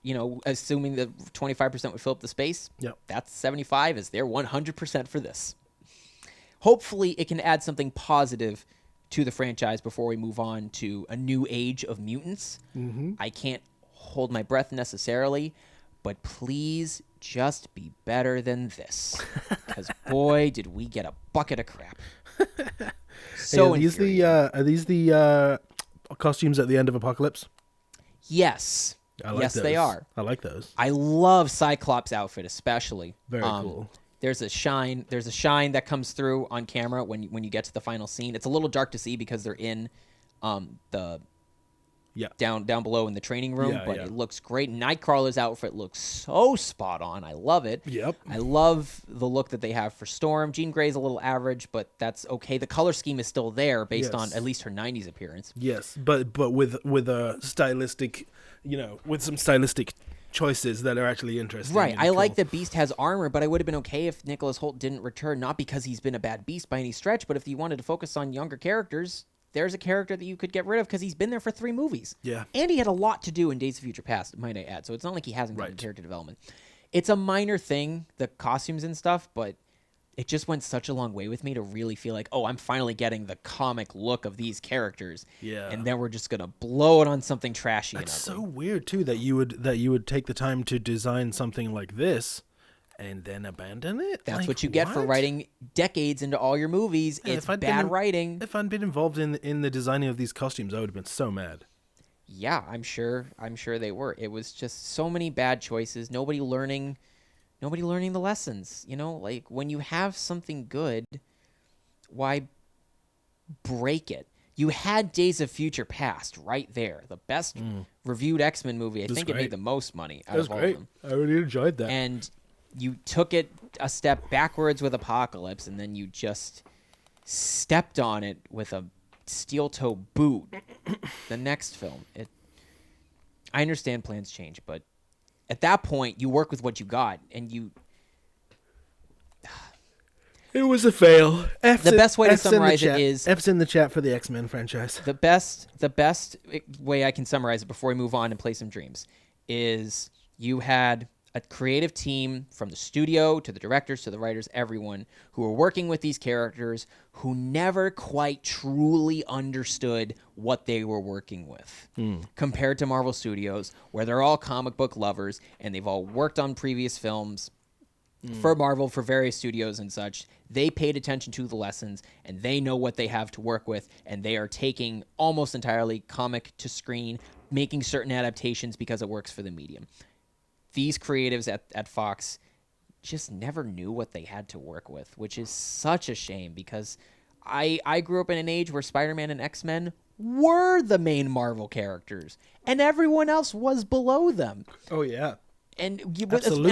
assuming that 25% would fill up the space, that's 75 is their 100% for this. Hopefully it can add something positive to the franchise before we move on to a new age of mutants. I can't hold my breath necessarily, but please just be better than this. Because boy, did we get a bucket of crap. So are these the costumes at the end of Apocalypse? Yes. Yes, those. they are. I like those. I love Cyclops' outfit, especially. Very cool. There's a shine that comes through on camera when you get to the final scene. It's a little dark to see because they're in the down below in the training room, but it looks great. Nightcrawler's outfit looks so spot on. I love it. Yep. I love the look that they have for Storm. Jean Grey's a little average, but that's okay. The color scheme is still there based on at least her 90s appearance. Yes, but with a stylistic, with some stylistic choices that are actually interesting. Right. I cool. like that Beast has armor, but I would have been okay if Nicholas Hoult didn't return, not because he's been a bad Beast by any stretch, but if you wanted to focus on younger characters, there's a character that you could get rid of because he's been there for 3 movies. Yeah. And he had a lot to do in Days of Future Past, might I add. So it's not like he hasn't gotten character development. It's a minor thing, the costumes and stuff, but it just went such a long way with me to really feel like, oh, I'm finally getting the comic look of these characters. Yeah. And then we're just going to blow it on something trashy. It's so weird, too, that you would take the time to design something like this and then abandon it? That's what you get for writing decades into all your movies. It's bad writing. If I'd been involved in the designing of these costumes, I would have been so mad. Yeah, I'm sure they were. It was just so many bad choices. Nobody learning the lessons. Like when you have something good, why break it? You had Days of Future Past right there, the best reviewed X-Men movie. I think it made the most money out of all of them. I really enjoyed that. And you took it a step backwards with Apocalypse, and then you just stepped on it with a steel-toe boot. The next film. I understand plans change, but at that point, you work with what you got, and you... It was a fail. The best way to summarize it is... F's in the chat for the X-Men franchise. The best way I can summarize it before we move on and play some dreams is you had a creative team from the studio to the directors to the writers, everyone who were working with these characters who never quite truly understood what they were working with compared to Marvel Studios, where they're all comic book lovers and they've all worked on previous films for Marvel, for various studios and such. They paid attention to the lessons and they know what they have to work with, and they are taking almost entirely comic to screen, making certain adaptations because it works for the medium. These creatives at Fox just never knew what they had to work with, which is such a shame because I grew up in an age where Spider-Man and X-Men were the main Marvel characters, and everyone else was below them. Oh, yeah. And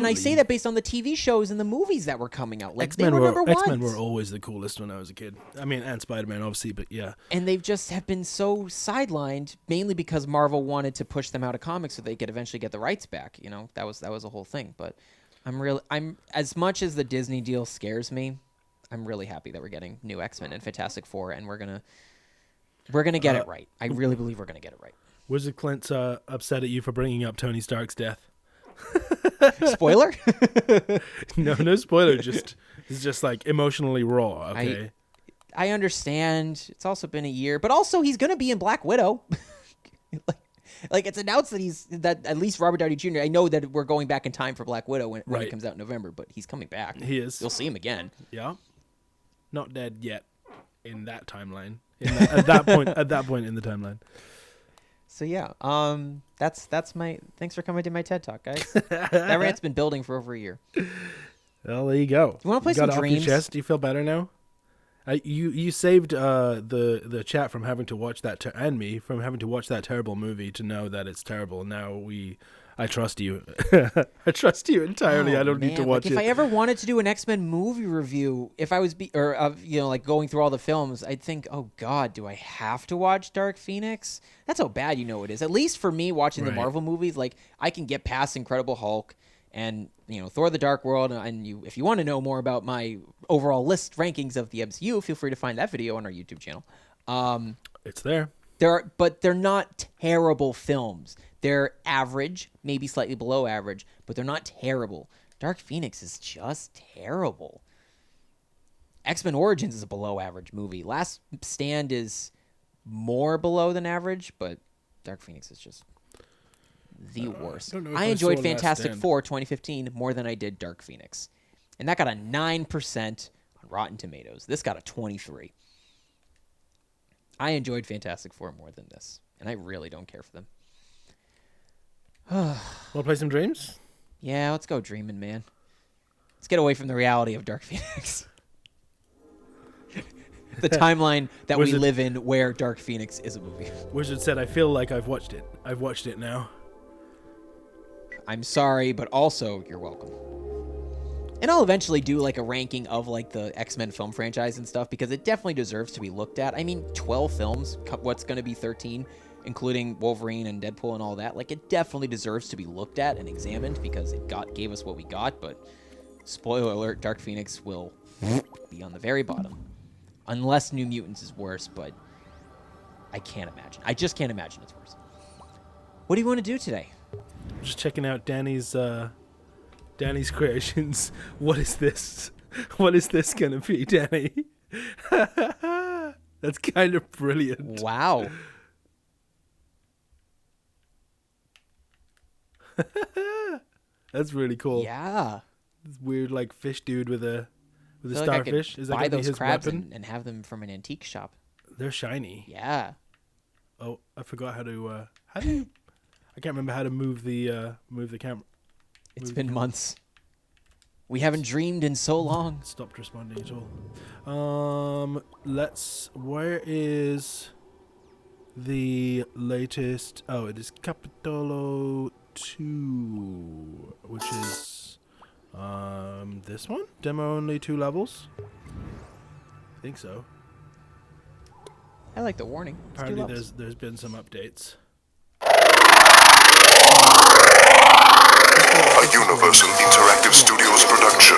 I say that based on the TV shows and the movies that were coming out. Like X-Men were always the coolest when I was a kid. I mean, and Spider-Man, obviously, but yeah. And they've just have been so sidelined, mainly because Marvel wanted to push them out of comics so they could eventually get the rights back. That was a whole thing. But I'm as much as the Disney deal scares me, I'm really happy that we're getting new X-Men and Fantastic Four, and we're gonna get it right. I really believe we're gonna get it right. Wizard Clint's upset at you for bringing up Tony Stark's death. Spoiler? No spoiler. It's just like emotionally raw. Okay. I understand. It's also been a year, but also he's gonna be in Black Widow. Like it's announced that at least Robert Downey Jr. I know that we're going back in time for Black Widow when it comes out in November, but he's coming back. He is. You'll see him again. Yeah. Not dead yet in that timeline. At that point in the timeline. So yeah, that's my. Thanks for coming to my TED Talk, guys. That rant's been building for over a year. Well, there you go. You want to play some Dreams? Off your chest? Do you feel better now? You saved the chat from having to watch that and me from having to watch that terrible movie to know that it's terrible. Now I trust you. I trust you entirely. I don't need to watch it. If I ever wanted to do an X-Men movie review, if I was like going through all the films, I'd think, oh God, do I have to watch Dark Phoenix? That's how bad it is. At least for me, watching the Marvel movies, like I can get past Incredible Hulk and Thor: The Dark World. And if you want to know more about my overall list rankings of the MCU, feel free to find that video on our YouTube channel. It's there. But they're not terrible films. They're average, maybe slightly below average, but they're not terrible. Dark Phoenix is just terrible. X-Men Origins is a below average movie. Last Stand is more below than average, but Dark Phoenix is just the worst. I enjoyed Fantastic Four 2015 more than I did Dark Phoenix. And that got a 9% on Rotten Tomatoes. This got a 23%. I enjoyed Fantastic Four more than this, and I really don't care for them. Want to play some Dreams? Yeah, let's go dreaming, man. Let's get away from the reality of Dark Phoenix. The timeline that we live in where Dark Phoenix is a movie. Wizard said, I feel like I've watched it. I've watched it now. I'm sorry, but also you're welcome. And I'll eventually do like a ranking of like the X-Men film franchise and stuff because it definitely deserves to be looked at. I mean, 12 films, what's going to be 13, including Wolverine and Deadpool and all that. Like it definitely deserves to be looked at and examined because it gave us what we got. But spoiler alert, Dark Phoenix will be on the very bottom. Unless New Mutants is worse, but I can't imagine. I just can't imagine it's worse. What do you want to do today? Just checking out Danny's creations. What is this? What is this gonna be, Danny? That's kind of brilliant. Wow. That's really cool. Yeah. This weird like fish dude with a starfish. Is that buy those his crabs weapon? And have them from an antique shop. They're shiny. Yeah. Oh, I forgot how do you? I can't remember how to move the camera. It's been months. We haven't dreamed in so long. Stopped responding at all. Where is the latest? Oh, it is Capitolo 2, which is this one. Demo only 2 levels. I think so. I like the warning. Apparently, there's been some updates. A Universal Interactive Studios production.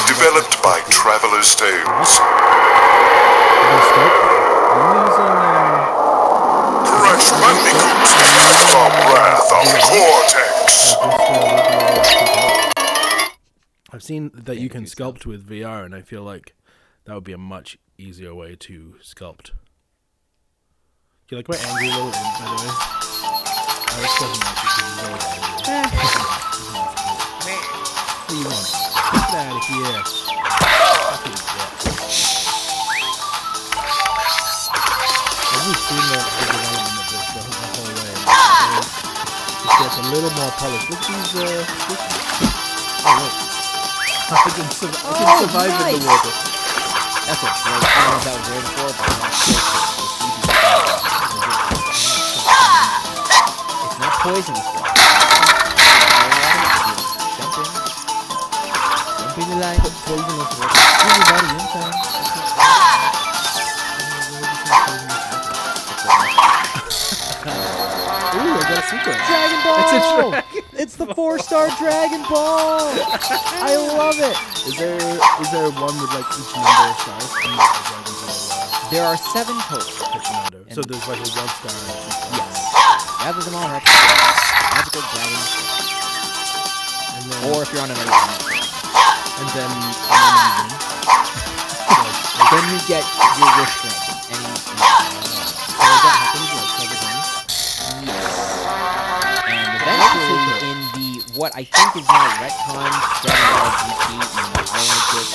Developed by Traveler's Tales. Crash Bandicoot, the Wrath of Cortex. I've seen that you can sculpt with VR, and I feel like that would be a much easier way to sculpt. Do you like my angry little imp, by the way? This doesn't like it because he's always angry. What do you want? Get out of here. Fucking bitch. I've just seen the development of this the whole way. It gets a little more polished. Look at these, oh, wait. I can survive in the water. That's what I don't know if that was there before, but I'm not sure. It's not poisonous. Jump in the line. Poisonous water. Everybody inside. Ooh, I got a secret. Dragon Ball! It's a dragon. It's the 4-star Dragon Ball! I love it! Is there one with like each number of stars? There are 7 total. So there's like a 1 star and a 2 star. Yes. Gather them all up. Magical dragon. Or if you're on another planet. And then then you get your wish granted. what I think is now retcon Dragon Ball GT and highlights it.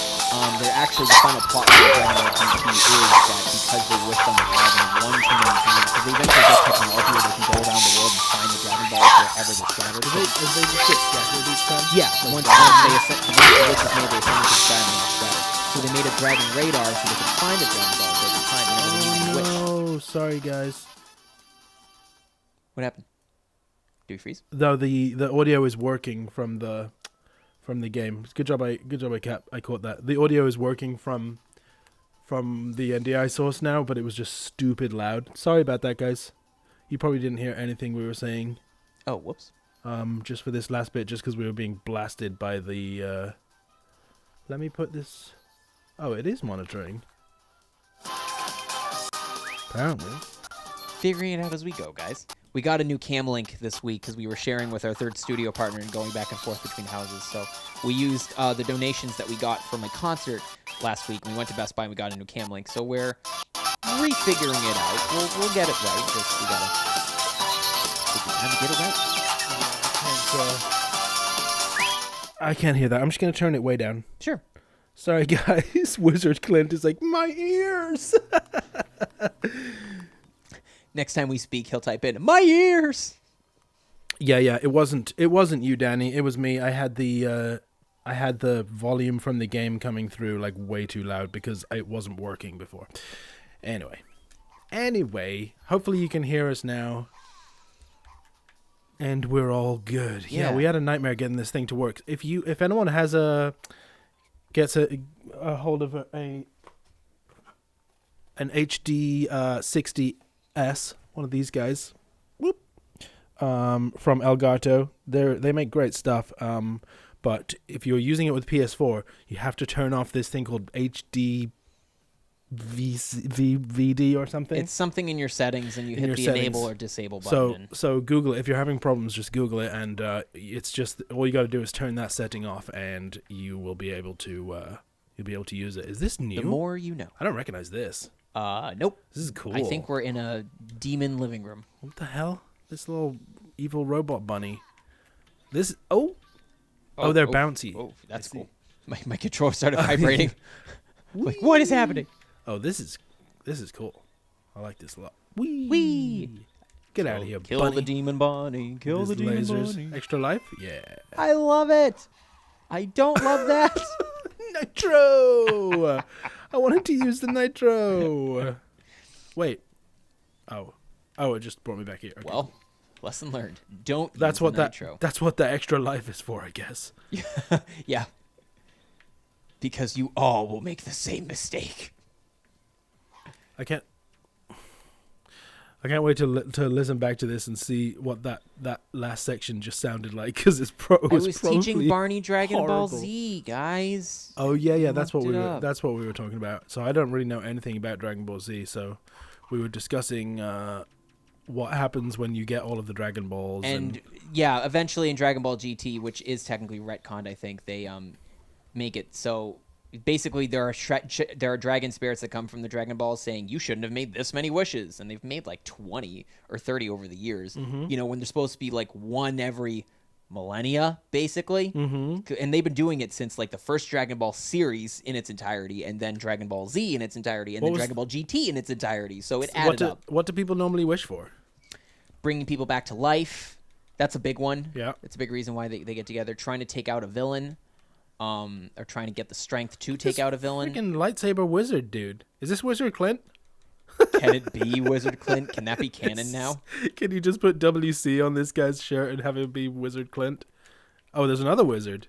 They're actually the final plot of Dragon Ball GT is that because they wish them alive in one too many times, because they eventually get technology where they can go around the world and find the Dragon Balls wherever they're scattered. If they just get scattered each time? Yeah, once they ascend, once the wish is made, they ascend into the sky and they're scattered. So they made a dragon radar so they could find the Dragon Balls every time whenever they needed a wish. Oh, sorry guys. What happened? Did we freeze? No, the audio is working from the game. Good job, Cap. I caught that. The audio is working from the NDI source now, but it was just stupid loud. Sorry about that, guys. You probably didn't hear anything we were saying. Oh, whoops. Just for this last bit, just because we were being blasted by the. Let me put this. Oh, it is monitoring. Apparently. Figuring it out as we go, guys. We got a new cam link this week because we were sharing with our third studio partner and going back and forth between houses. So we used the donations that we got from a concert last week. We went to Best Buy and we got a new cam link. So we're refiguring it out. We'll get it right. Just we gotta take the time to get it right. I can't hear that. I'm just gonna turn it way down. Sure. Sorry, guys. Wizard Clint is like, my ears. Next time we speak, he'll type in my ears. Yeah. It wasn't you, Danny. It was me. I had the volume from the game coming through like way too loud because it wasn't working before. Anyway, hopefully you can hear us now. And we're all good. Yeah, we had a nightmare getting this thing to work. If anyone gets a hold of an HD 60S, one of these guys, from Elgato, they make great stuff. But if you're using it with PS4, you have to turn off this thing called HD VD or something. It's something in your settings, and you hit the enable or disable button. So Google it. If you're having problems, just Google it, and it's just all you got to do is turn that setting off, and you will be able to use it. Is this new? The more you know. I don't recognize this. Nope. This is cool. I think we're in a demon living room. What the hell? This little evil robot bunny. This. They're bouncy. Oh, that's cool. My controller started vibrating. Like, what is happening? Oh, this is cool. I like this a lot. Wee. Wee. Get out of here, Kill bunny. the demon bunny. Kill the demon lasers. bunny. Extra life? Yeah. I love it. I don't love that. Nitro! I wanted to use the nitro. Wait. Oh, it just brought me back here. Okay. Well, lesson learned. Don't that's use what the that nitro. That's what the extra life is for, I guess. Yeah. Because you all will make the same mistake. I can't wait to listen back to this and see what that last section just sounded like, because I was teaching Barney Dragon horrible. Ball Z, guys. Oh yeah, that's what we Looked were talking about. So I don't really know anything about Dragon Ball Z. So we were discussing what happens when you get all of the Dragon Balls. And yeah, eventually in Dragon Ball GT, which is technically retconned, I think they make it so. Basically, there are dragon spirits that come from the Dragon Balls saying you shouldn't have made this many wishes, and they've made like 20 or 30 over the years. Mm-hmm. You know, when they're supposed to be like one every millennia, basically. Mm-hmm. And they've been doing it since like the first Dragon Ball series in its entirety, and then Dragon Ball Z in its entirety, and then Dragon Ball GT in its entirety. So it added up. What do people normally wish for? Bringing people back to life. That's a big one. Yeah, it's a big reason why they get together. Trying to take out a villain. Or trying to get the strength to take out a villain. Freaking lightsaber wizard, dude. Is this Wizard Clint? Can it be Wizard Clint? Can that be canon now? Can you just put WC on this guy's shirt and have him be Wizard Clint? Oh, there's another wizard.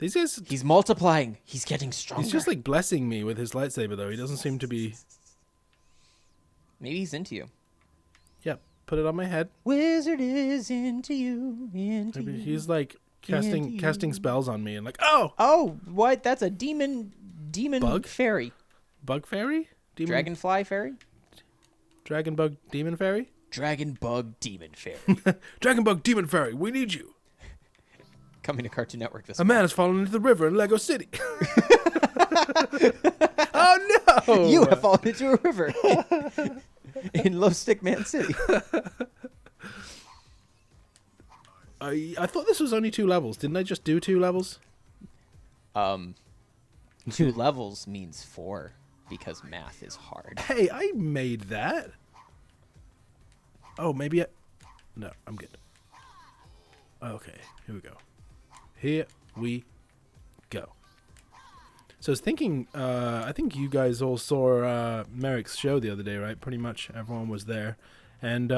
These guys... He's multiplying. He's getting stronger. He's just like blessing me with his lightsaber, though. He doesn't seem to be... Maybe he's into you. Yep. Put it on my head. Wizard is into you. Maybe he's like... casting spells on me and like, oh what? That's a demon bug fairy. Bug fairy? Dragonfly fairy? Dragon bug demon fairy? Dragon bug demon fairy. Dragon bug demon fairy, we need you. Coming to Cartoon Network this A man has fallen into the river in Lego City. Oh no! You have fallen into a river in Low Stick Man City. I thought this was only 2 levels. Didn't I just do 2 levels? 2 levels means 4 because math is hard. Hey, I made that. Oh, maybe No, I'm good. Okay, here we go. Here we go. So I was thinking, I think you guys all saw Merrick's show the other day, right? Pretty much everyone was there. And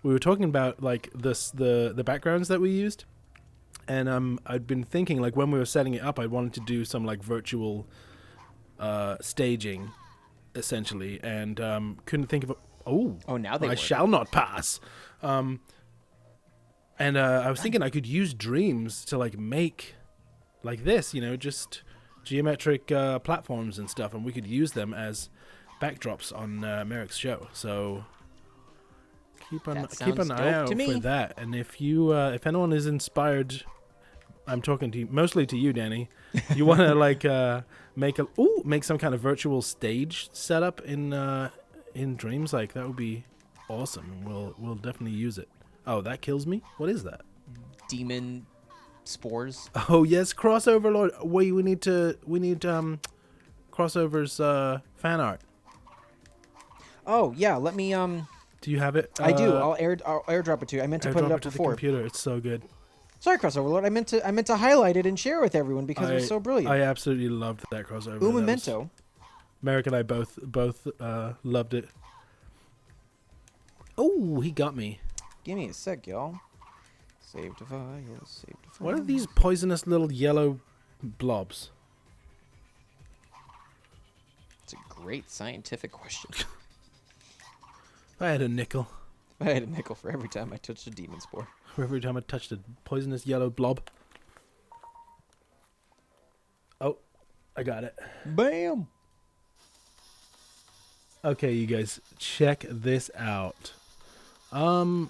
we were talking about, like, the backgrounds that we used. And I'd been thinking, like, when we were setting it up, I wanted to do some, like, virtual staging, essentially. And couldn't think of... Now they I work. shall not pass. And I was thinking I could use dreams to, like, make, like this, you know, just geometric platforms and stuff, and we could use them as backdrops on Merrick's show. So keep an eye out for that. And if you if anyone is inspired, I'm talking to you, mostly to you, Danny. You want to like make some kind of virtual stage setup in dreams, like that would be awesome. We'll definitely use it. Oh, that kills me. What is that? Demon spores. Oh yes, crossover Lord. We need crossovers fan art. Oh yeah, let me Do you have it? I do. I'll airdrop it to you. I meant to put it up to before. the computer. It's so good. Sorry, crossover Lord. I meant to highlight it and share it with everyone because it was so brilliant. I absolutely loved that crossover. Memento. Merrick and I both loved it. Oh, he got me. Give me a sec, y'all. Save to file. Save to file. What are these poisonous little yellow blobs? It's a great scientific question. I had a nickel I had a nickel for every time I touched a demon spore. for every time I touched a poisonous yellow blob. Oh, I got it. Bam! Okay, you guys, check this out. There's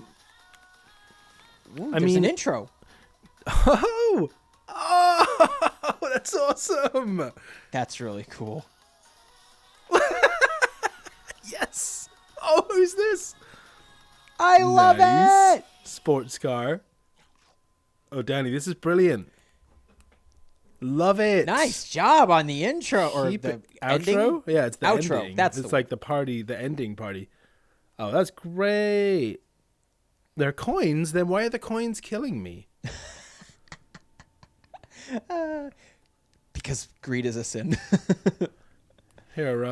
an intro. Oh, that's awesome. That's really cool. Yes. Oh, who's this? I love it! Sports car. Oh, Danny, this is brilliant. Love it. Nice job on the intro or Keep the it. ending. Outro? Yeah, it's the Outro. ending. That's it's the like the party, the ending party. Oh, that's great. They're coins. Then why are the coins killing me? Because greed is a sin. Here,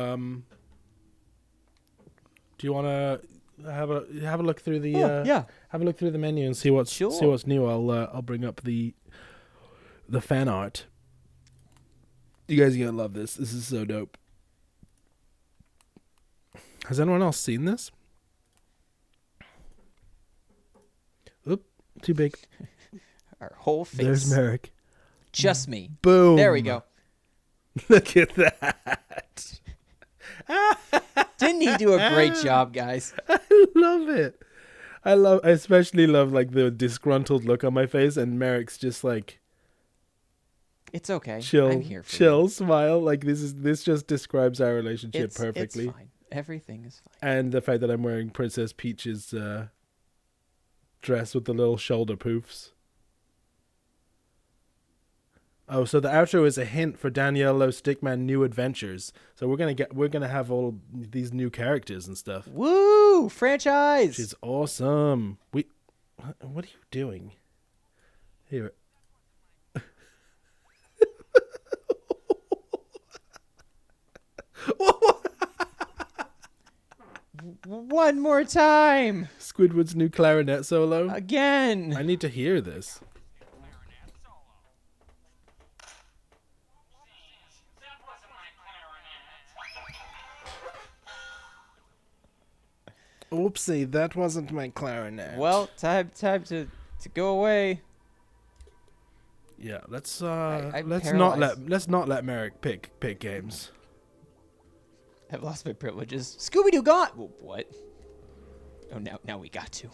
do you want to have a look through the yeah. have a look through the menu and see what's new? I'll bring up the fan art. You guys are gonna love this. This is so dope. Has anyone else seen this? Oop, too big. Our whole face. There's Merrick. Just me. Boom. There we go. Look at that. Didn't he do a great job, guys? I love it. I especially love like the disgruntled look on my face, and Merrick's just like It's okay. chill, I'm here for chill, smile. Like this just describes our relationship perfectly. It's fine. Everything is fine. And the fact that I'm wearing Princess Peach's dress with the little shoulder poofs. Oh, so the outro is a hint for Daniello Stickman new adventures. So we're gonna have all these new characters and stuff. Woo! Franchise. Which is awesome. What are you doing? Here. One more time. Squidward's new clarinet solo. Again. I need to hear this. Oopsie, that wasn't my clarinet. Well, time to go away. Yeah, let's I'm not paralyzed. let Merrick pick games. I've lost my privileges. Scooby-Doo got... What? Oh, now we got to.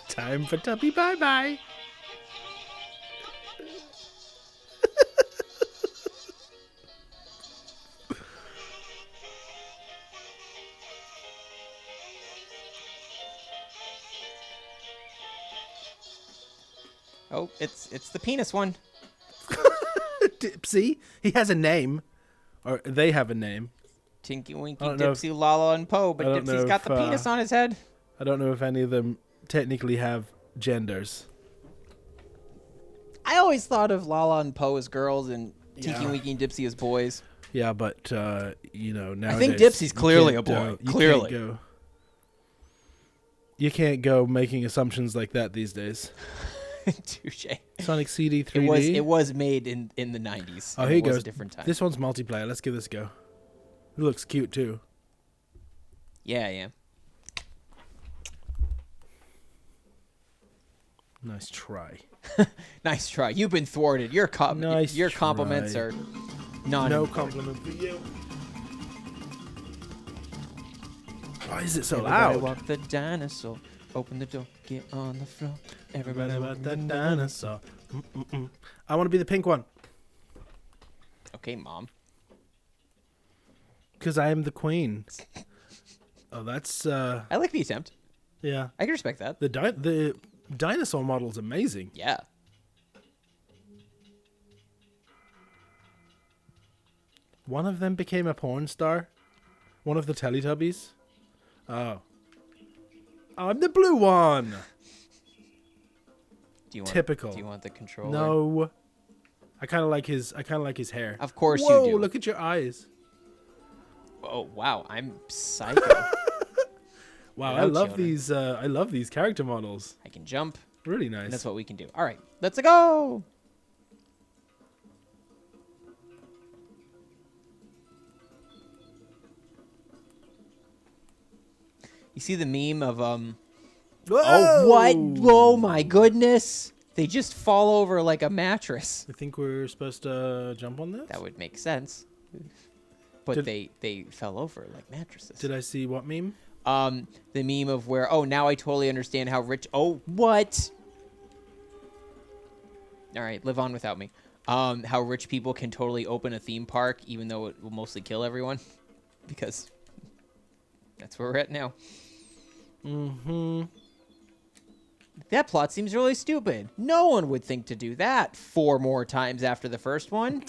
Time for Tubby bye-bye. Oh, it's the penis one. Dipsy. He has a name, or they have a name. Tinky Winky, I don't know Dipsy, Lala, and Poe, but I don't Dipsy's know got if, the penis on his head. I don't know if any of them technically have genders. I always thought of Lala and Poe as girls and Tinky Yeah. Winky and Dipsy as boys. Yeah, but nowadays I think Dipsy's clearly a boy. You Clearly. You can't go making assumptions like that these days. Touche. Sonic CD 3D. It was made in the 90s. Oh, and here it was goes. a different time. This one's multiplayer. Let's give this a go. It looks cute too. Yeah. Nice try. Nice try. You've been thwarted. Your Nice compliments try. are non. No compliment for you. Why is it so loud? Walk the dinosaur. Open the door. Get on the floor. Everybody Everybody about that dinosaur. I want to be the pink one. Okay, Mom. Because I am the queen. Oh, that's I like the attempt. yeah. I can respect that. The dinosaur model is amazing. Yeah. One of them became a porn star. One of the Teletubbies. Oh. I'm the blue one. Do you want, Typical. Do you want the controller? No. I kind of like his hair. Of course Whoa, you do. Look at your eyes. Oh wow, I'm psycho. Wow, Hello, I love children. these I love these character models. I can jump. Really nice. And that's what we can do. All right, let's go. You see the meme of Whoa! Oh, what? Oh my goodness! They just fall over like a mattress. I think we're supposed to jump on this? That would make sense. But Did- they fell over like mattresses. Did I see what meme? The meme of where, oh, now I totally understand how rich. Oh, what? All right, live on without me. How rich people can totally open a theme park, even though it will mostly kill everyone, because that's where we're at now. Mm-hmm. That plot seems really stupid. No one would think to do that 4 more times after the first one.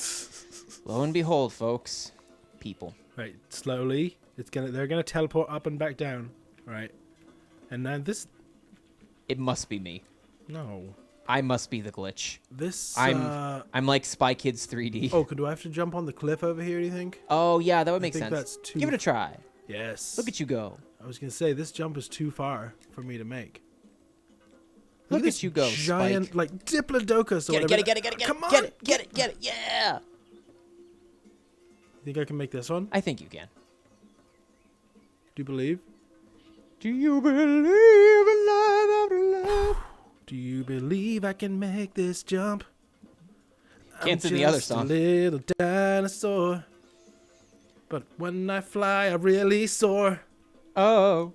Lo and behold, folks, people. Right, slowly. They're gonna teleport up and back down. Right. And then this It must be me. no. I must be the glitch. This I'm like Spy Kids 3D. Oh, do I have to jump on the cliff over here, do you think? Oh, yeah, that would make think sense. that's too- Give it a try. Yes. Look at you go. I was gonna say this jump is too far for me to make. Look this at you go, giant, Spike. like Diplodocus or Get it, whatever. get it, get it, get it, Come on, get it, get it, get it. Yeah. Think I can make this one? I think you can. Do you believe? Do you believe in love after love? Do you believe I can make this jump? Can't I'm sing the other just song. A little dinosaur, but when I fly, I really soar. Oh.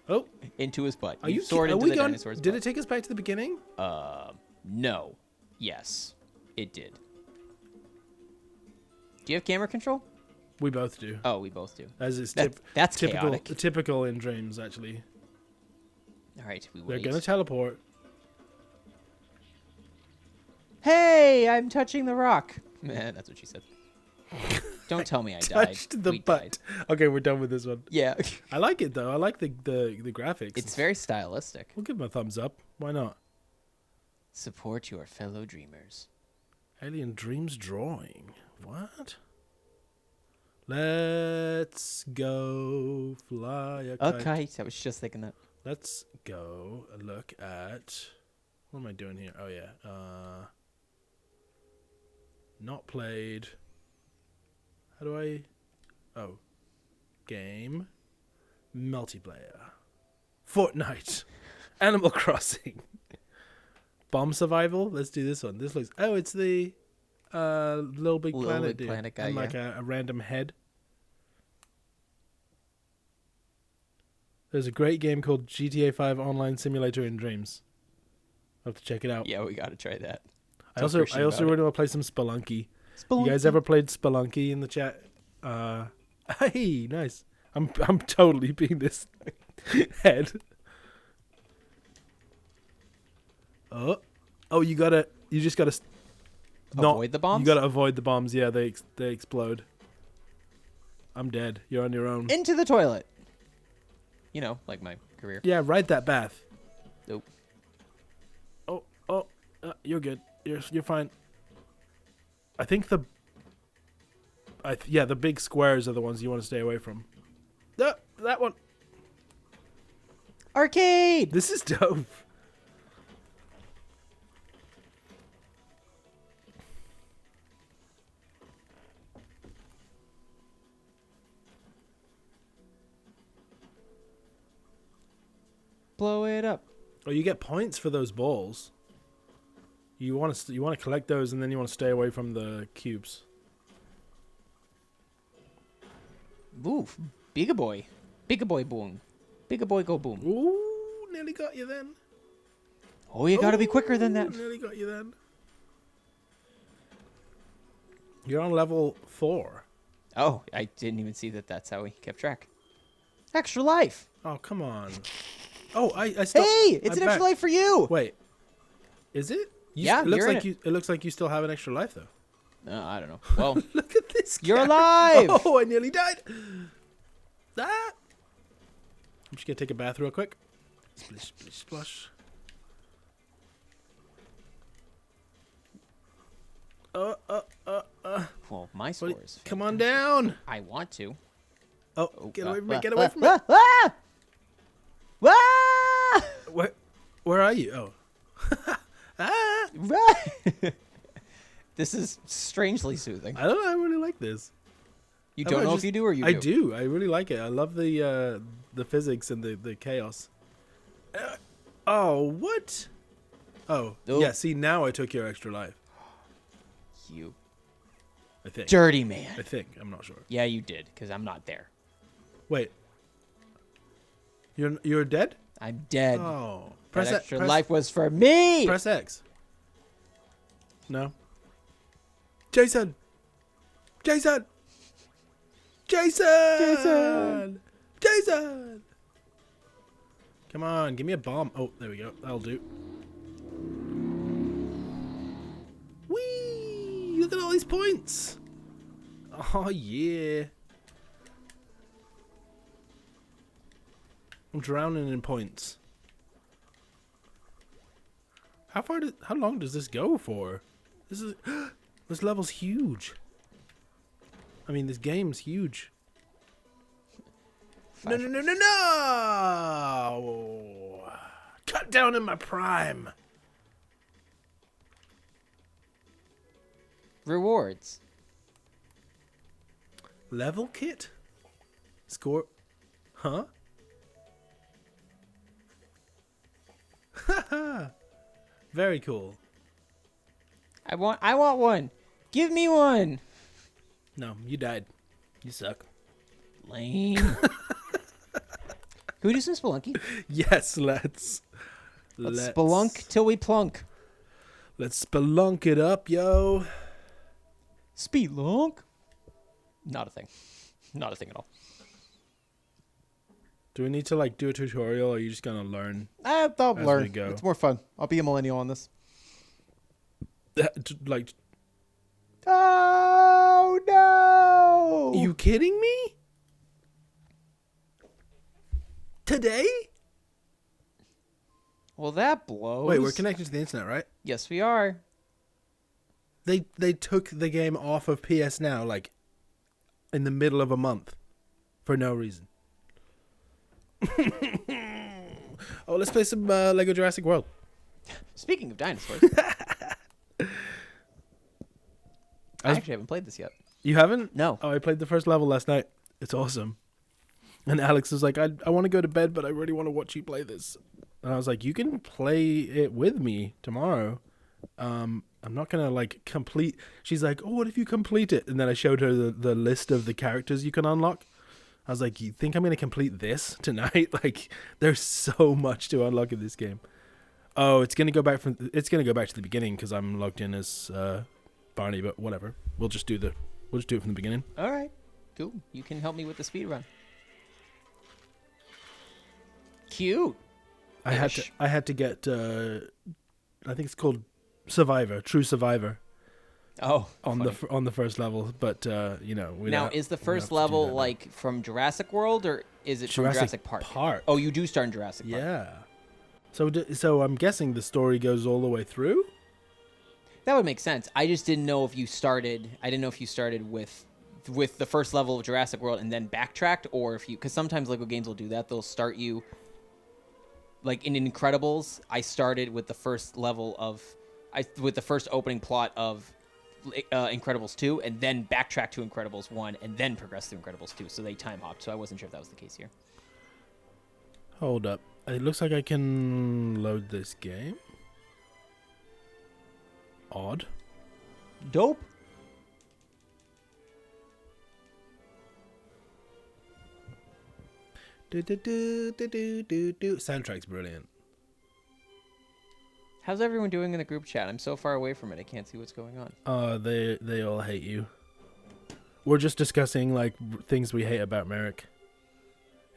Oh, Into his butt. are You you? soared Are into we the going? dinosaur's Did butt. it take us back to the beginning? No. Yes, it did. Do you have camera control? We both do. Oh, we both do. As is That's typical. chaotic. Typical in dreams, actually. All right, we They're wait. gonna teleport. Hey, I'm touching the rock. Man, that's what she said. Don't tell me I died. Touched the We butt. died. Okay, we're done with this one. Yeah. I like it though. I like the graphics. It's very stylistic. We'll give them a thumbs up. Why not? Support your fellow dreamers. Alien Dreams drawing. What? Let's go fly a A kite. kite. I was just thinking that. Let's go look at. What am I doing here? Oh yeah. Not played. How do I? Oh, game, multiplayer, Fortnite, Animal Crossing, Bomb Survival. Let's do this one. This looks. Oh, it's the Little Big Little Planet Big dude. Planet guy, And like yeah. a random head. There's a great game called GTA 5 Online Simulator in Dreams. I'll have to check it out. Yeah, we got to try that. I Tell also Christian about really it. want to play some Spelunky. You guys ever played Spelunky in the chat? Hey, nice. I'm totally being this head. Oh, Oh, you just gotta Avoid the bombs? You gotta avoid the bombs. Yeah, they explode. I'm dead. You're on your own. Into the toilet. You know, like my career. Yeah, ride that bath. Nope. Oh, you're good. You're fine. I think the big squares are the ones you want to stay away from. That one. Arcade! This is dope. Blow it up. Oh, you get points for those balls. You want to collect those, and then you want to stay away from the cubes. Oof. Bigga boy. Bigga boy boom. Bigga boy go boom. Ooh, nearly got you then. Oh, you gotta be quicker than that. Nearly got you then. You're on level 4. Oh, I didn't even see that that's how we kept track. Extra life. Oh, come on. Oh, I still... Hey, it's an extra life for you. Wait. Is it? Yeah, it looks you're in like it. It looks like you still have an extra life, though. No, I don't know. Well, Look at this guy. you're alive. Oh, I nearly died. Ah. I'm just going to take a bath real quick. Splish, splish, splash. Well, my score is... Come on down. I want to. Oh, get away from me. Get away from me. Ah! Ah! Where are you? Oh. Ah. Right. This is strangely soothing. I don't know. I really like this. You don't know if you do or you do? I do. I really like it. I love the physics and the chaos. Oh, what? Oh, Nope. yeah. See, now I took your extra life. You I think. dirty man. I think. I'm not sure. Yeah, you did, because I'm not there. Wait. You're dead? I'm dead. Oh. That extra life was for me. Press X. No. Jason. Jason. Jason. Jason. Jason. Come on, give me a bomb. Oh, there we go. That'll do. Whee! Look at all these points. Oh yeah. I'm drowning in points. How long does this go for? This level's huge. I mean, this game's huge. No! Cut down in my prime. Rewards. Level kit? Score? Huh? Haha. Very cool. I want one. Give me one. No, you died. You suck. Lame. Can we do some spelunky? Yes, let's Spelunk till we plunk. Let's spelunk it up, yo. Spelunk? Not a thing. Not a thing at all. Do we need to like do a tutorial, or are you just gonna learn? I'll As learn. we go. It's more fun. I'll be a millennial on this. Like, Oh no! are you kidding me? Today? Well, that blows. Wait, we're connected to the internet, right? Yes, we are. They took the game off of PS Now, like, in the middle of a month, for no reason. Oh, let's play some Lego Jurassic World. Speaking of dinosaurs, I actually haven't played this yet. You haven't? No. Oh, I played the first level last night. It's awesome. And Alex was like, I want to go to bed, but I really want to watch you play this. And I was like, you can play it with me tomorrow. I'm not going to, like, complete... She's like, oh, what if you complete it? And then I showed her the list of the characters you can unlock. I was like, you think I'm going to complete this tonight? Like, there's so much to unlock in this game. Oh, it's going to go back to the beginning because I'm logged in as Barney, but whatever. We'll just do it from the beginning. All right. Cool. You can help me with the speed run. Cute. I had to get I think it's called true survivor Oh, on funny. on the first level. But you know, Now, is the first level like from Jurassic World, or is it from Jurassic Park? Oh, you do start in Jurassic Park. Yeah. So I'm guessing the story goes all the way through. That would make sense. I just didn't know if you started. I didn't know if you started with the first level of Jurassic World and then backtracked, or if you, because sometimes Lego games will do that. They'll start you like in Incredibles. I started with the first level of, with the first opening plot of Incredibles 2, and then backtrack to Incredibles 1, and then progress to Incredibles 2. So they time hopped. So I wasn't sure if that was the case here. Hold up. It looks like I can load this game. Odd. Dope. Soundtrack's brilliant. How's everyone doing in the group chat? I'm so far away from it, I can't see what's going on. They all hate you. We're just discussing like things we hate about Merrick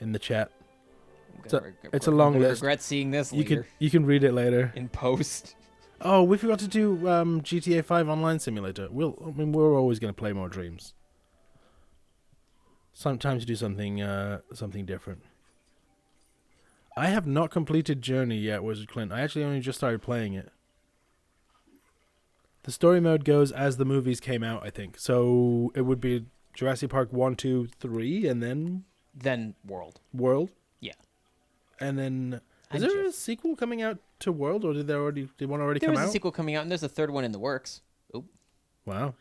in the chat. It's a long list. Regret seeing this later. You can read it later In post. Oh, we forgot to do GTA 5 Online Simulator. We're always going to play more Dreams. Sometimes do something different. I have not completed Journey yet, Wizard Clint. I actually only just started playing it. The story mode goes as the movies came out, I think. So it would be Jurassic Park 1, 2, 3, and then World. World? Yeah. And then is there a sequel coming out to World, or did one already come out? There was a sequel coming out, and there's a third one in the works. Oop. Wow.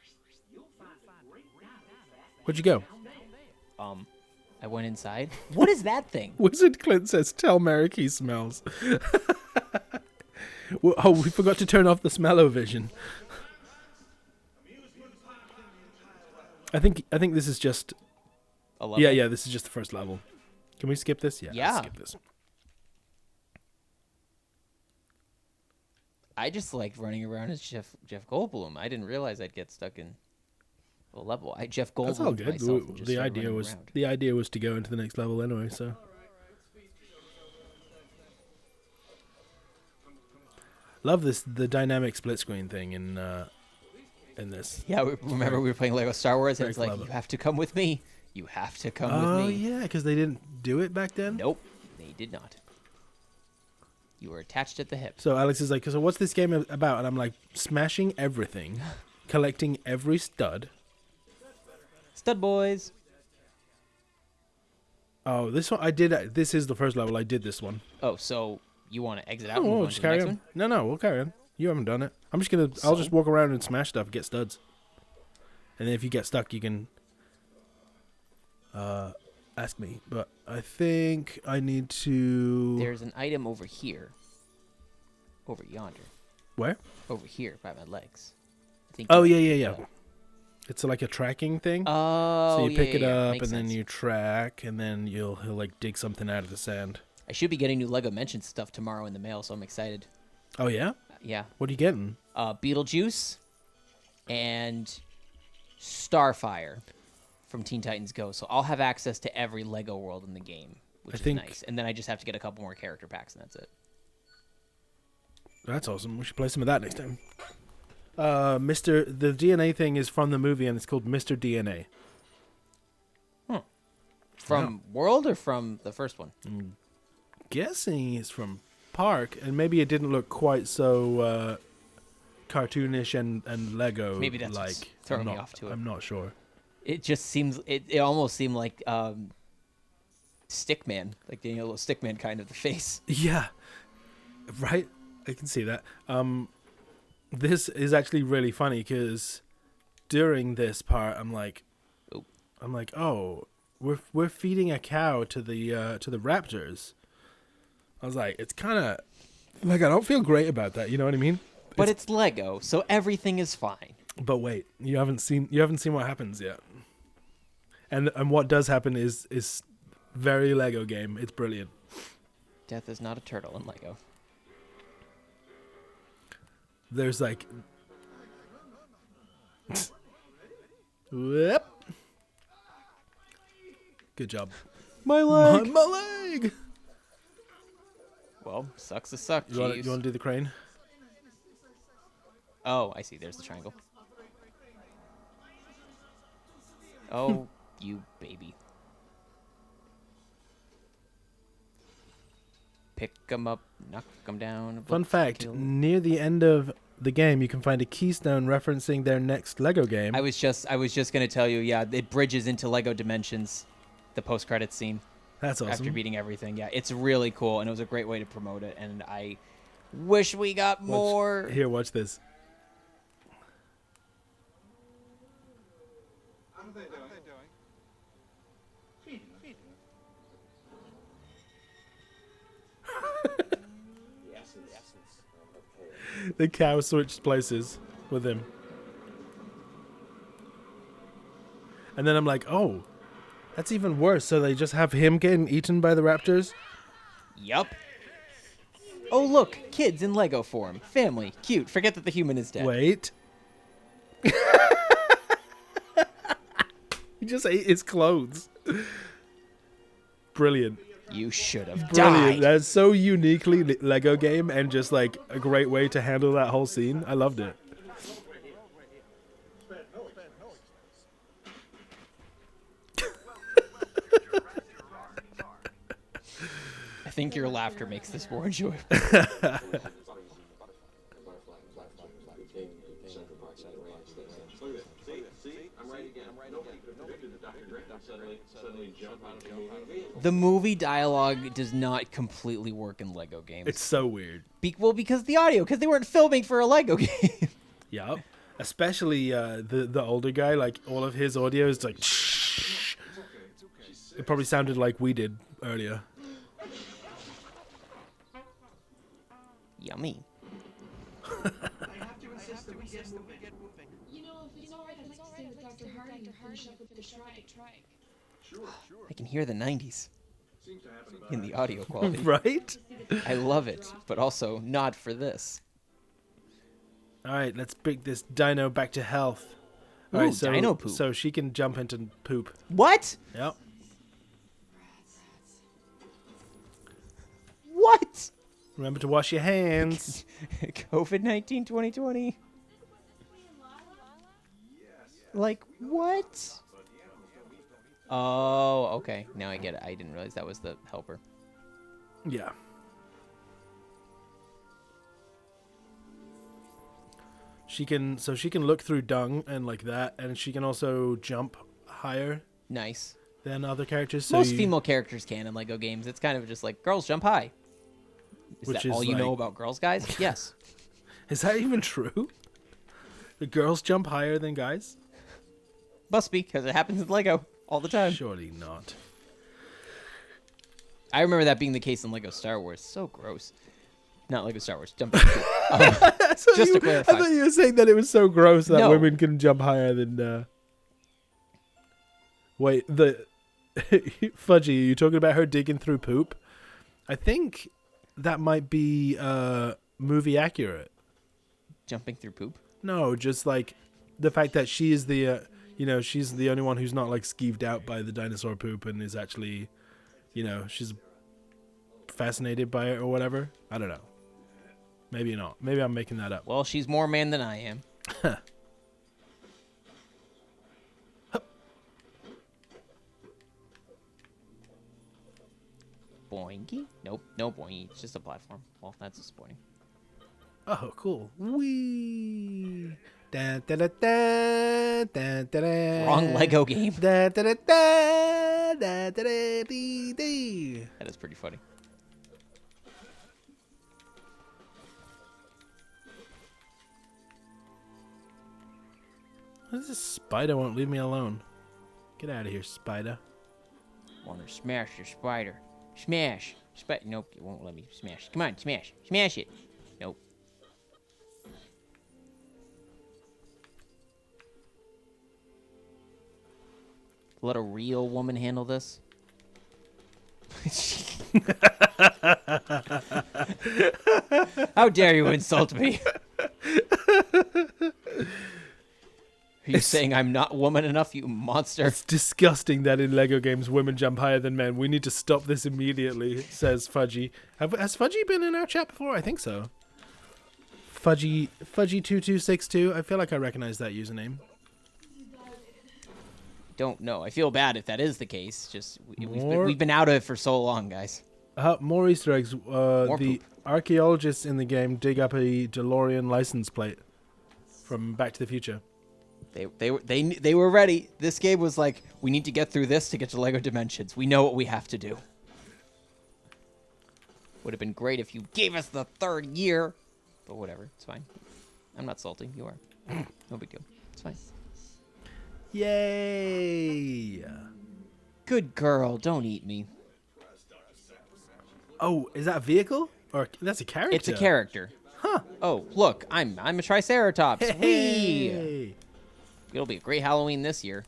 Where'd you go? I went inside. What is that thing? Wizard Clint says, "Tell Merrick he smells." Oh, we forgot to turn off the smell-o-vision. I think this is just. A level? Yeah. This is just the first level. Can we skip this? Yeah. Yeah. Let's skip this. I just liked running around as Jeff Goldblum. I didn't realize I'd get stuck in a level. Jeff Goldblum. That's all good. Myself and just The started idea running was around. the idea was to go into the next level anyway. So. Love the dynamic split screen thing in this. Yeah, remember we were playing Lego Star Wars, and Very it's like, clever. you have to come with me. You have to come Oh with me. yeah, because they didn't do it back then. Nope, they did not. You were attached at the hip. So Alex is like, so what's this game about? And I'm like, smashing everything, collecting every stud. Stud boys. Oh, this one I did. This is the first level. I did this one. Oh, so you want to exit out? Oh, and move we'll on just to the carry next on. one? No, we'll carry on. You haven't done it. I'll just walk around and smash stuff, get studs. And then if you get stuck, you can ask me. But I think I need to. There's an item over here. Over yonder. Where? Over here by my legs. I think Oh, you- yeah. It's like a tracking thing. Oh, So you pick it yeah. up Makes and then sense. you track, and then he'll like dig something out of the sand. I should be getting new Lego Mention stuff tomorrow in the mail, so I'm excited. Oh yeah? Yeah. What are you getting? Beetlejuice and Starfire from Teen Titans Go. So I'll have access to every Lego world in the game, which is nice. And then I just have to get a couple more character packs, and that's it. That's awesome. We should play some of that next time. The DNA thing is from the movie, and it's called Mr. DNA. From World or from the first one? Guessing it's from Park, and maybe it didn't look quite so cartoonish and Lego. Maybe that's like. what's throwing me off to it. I'm not sure. It just seems it almost seemed like Stickman, like the little Stickman kind of the face. Yeah, right. I can see that. This is actually really funny because during this part, I'm like, oh, we're feeding a cow to the raptors. I was like, it's kind of like I don't feel great about that. You know what I mean? But it's Lego, so everything is fine. But wait, you haven't seen what happens yet. And what does happen is very Lego game. It's brilliant. Death is not a turtle in Lego. There's like Whoop. Good job. My leg. My leg. Well, sucks to suck. You want to do the crane? Oh, I see. There's the triangle. Oh, you baby. Pick 'em up, knock 'em down. Fun fact, near the end of the game, you can find a keystone referencing their next Lego game. I was just going to tell you, yeah, it bridges into Lego Dimensions, the post-credits scene. That's awesome. After beating everything. Yeah, it's really cool, and it was a great way to promote it, and I wish we got more. Here, watch this. The cow switched places with him. And then I'm like, oh, that's even worse. So they just have him getting eaten by the raptors? Yup. Oh, look, kids in Lego form. Family, cute. Forget that the human is dead. Wait. He just ate his clothes. Brilliant. You should have Brilliant. died. That's so uniquely Lego game and just like a great way to handle that whole scene. I loved it. I think your laughter makes this more enjoyable. The movie dialogue does not completely work in Lego games. It's so weird. Because the audio, because they weren't filming for a Lego game. Yep. Especially the older guy, like all of his audio is like shh. It probably sounded like we did earlier. Yummy. You know, if it's alright, I'd like to stay with Dr. Harding and finish up with the strike. I can hear the 90s in the audio quality. Right? I love it, but also not for this. All right, let's bring this dino back to health. All Ooh, right, so, dino poop. So she can jump into poop. What? Yep. What? Remember to wash your hands. COVID-19 2020? Like, what? Oh, okay. Now I get it. I didn't realize that was the helper. Yeah. She can look through dung and like that, and she can also jump higher Nice. than other characters. So Most female characters can in Lego games. It's kind of just like, girls jump high. Is Which that is all you know like- about girls, guys? Yes. Is that even true? The girls jump higher than guys? Must be, because it happens in Lego all the time. Surely not. I remember that being the case in Lego Star Wars. So gross. Not Lego Star Wars. Jump. Just to clarify. I thought you were saying that it was so gross that No. women can jump higher than. Wait, the Fudgy, are you talking about her digging through poop? I think that might be movie accurate. Jumping through poop? No, just like the fact that she is the, she's the only one who's not like skeeved out by the dinosaur poop and is actually, she's fascinated by it or whatever. I don't know. Maybe not. Maybe I'm making that up. Well, she's more man than I am. Boinky? Nope, no boinky. It's just a platform. Well, that's disappointing. Oh, cool. Wee. Da, da, da, da, da, da, da. Wrong Lego game. Da, da, da, da, da, da, da, dee, dee. That is pretty funny. What is this spider won't leave me alone? Get out of here, spider. Wanna smash your spider. Smash. Nope, it won't let me smash. Come on, smash. Smash it. Nope. Let a real woman handle this. How dare you insult me? Are you saying I'm not woman enough, you monster? It's disgusting that in Lego games women jump higher than men. We need to stop this immediately, says Fudgy. Has Fudgy been in our chat before? I think so. Fudgy2262. I feel like I recognize that username. Don't know. I feel bad if that is the case. Just More- we've been out of it for so long, guys. More Easter eggs. The poop. archaeologists in the game dig up a DeLorean license plate from Back to the Future. They were ready. This game was like, we need to get through this to get to Lego Dimensions. We know what we have to do. Would have been great if you gave us the 3rd year. But whatever, it's fine. I'm not salty. You are. No big deal. It's fine. Yay! Good girl. Don't eat me. Oh, is that a vehicle? Or that's a character? It's a character. Huh. Oh, look, I'm a Triceratops. Whee! Hey! It'll be a great Halloween this year.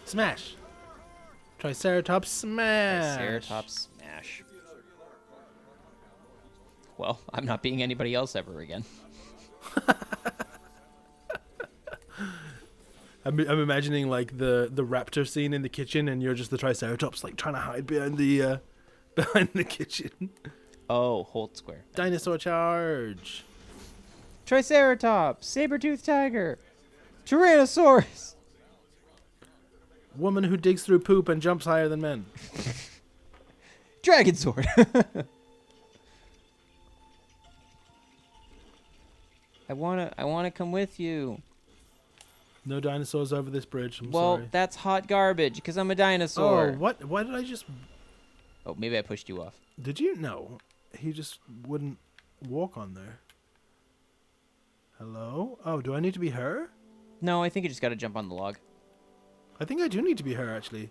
Smash! Triceratops smash! Triceratops smash. Well, I'm not being anybody else ever again. I'm imagining like the raptor scene in the kitchen, and you're just the Triceratops, like trying to hide behind the kitchen. Oh, hold square. Dinosaur charge! Triceratops, saber-toothed tiger, Tyrannosaurus. Woman who digs through poop and jumps higher than men. Dragon sword. I wanna come with you. No dinosaurs over this bridge. I'm Well, sorry. that's hot garbage because I'm a dinosaur. Oh, what? Why did I just? Oh, maybe I pushed you off. Did you? No, he just wouldn't walk on there. Hello? Oh, do I need to be her? No, I think you just got to jump on the log. I think I do need to be her, actually.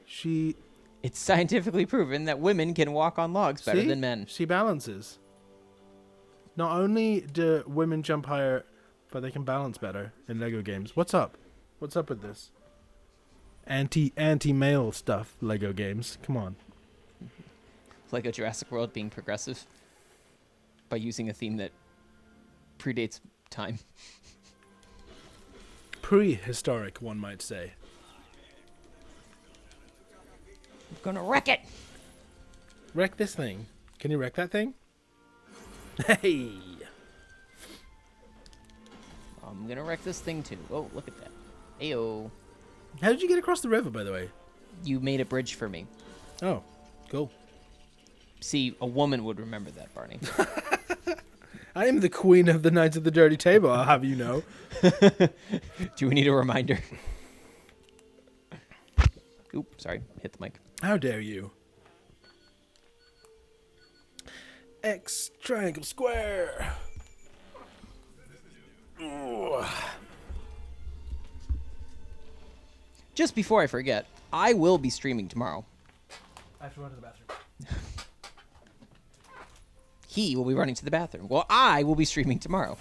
She... It's scientifically proven that women can walk on logs better See? than men. She balances. Not only do women jump higher, but they can balance better in Lego games. What's up? What's up with this? Anti-male stuff, Lego games. Come on. Lego Jurassic World being progressive by using a theme that predates time. Prehistoric, one might say. I'm gonna wreck it. Wreck this thing. Can you wreck that thing? Hey! I'm gonna wreck this thing too. Oh, look at that. Ayo. How did you get across the river, by the way? You made a bridge for me. Oh, cool. See, a woman would remember that, Barney. I am the queen of the Knights of the Dirty Table, I'll have you know. Do we need a reminder? Oop, sorry. Hit the mic. How dare you? X triangle square. Ooh. Just before I forget, I will be streaming tomorrow. I have to run to the bathroom. He will be running to the bathroom. Well, I will be streaming tomorrow.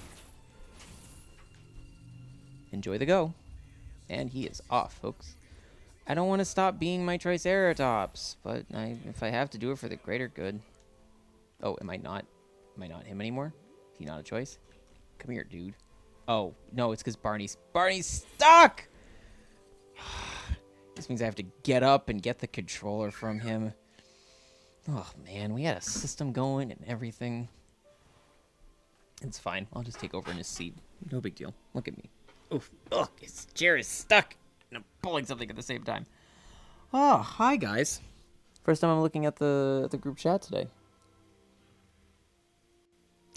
Enjoy the go. And he is off, folks. I don't want to stop being my Triceratops, but if I have to do it for the greater good. Oh, am I not him anymore? Is he not a choice? Come here, dude. Oh, no, it's because Barney's stuck! This means I have to get up and get the controller from him. Oh, man, we had a system going and everything. It's fine. I'll just take over in his seat. No big deal. Look at me. Oof. Ugh, his chair is stuck. And I'm pulling something at the same time. Oh, hi, guys. First time I'm looking at the group chat today.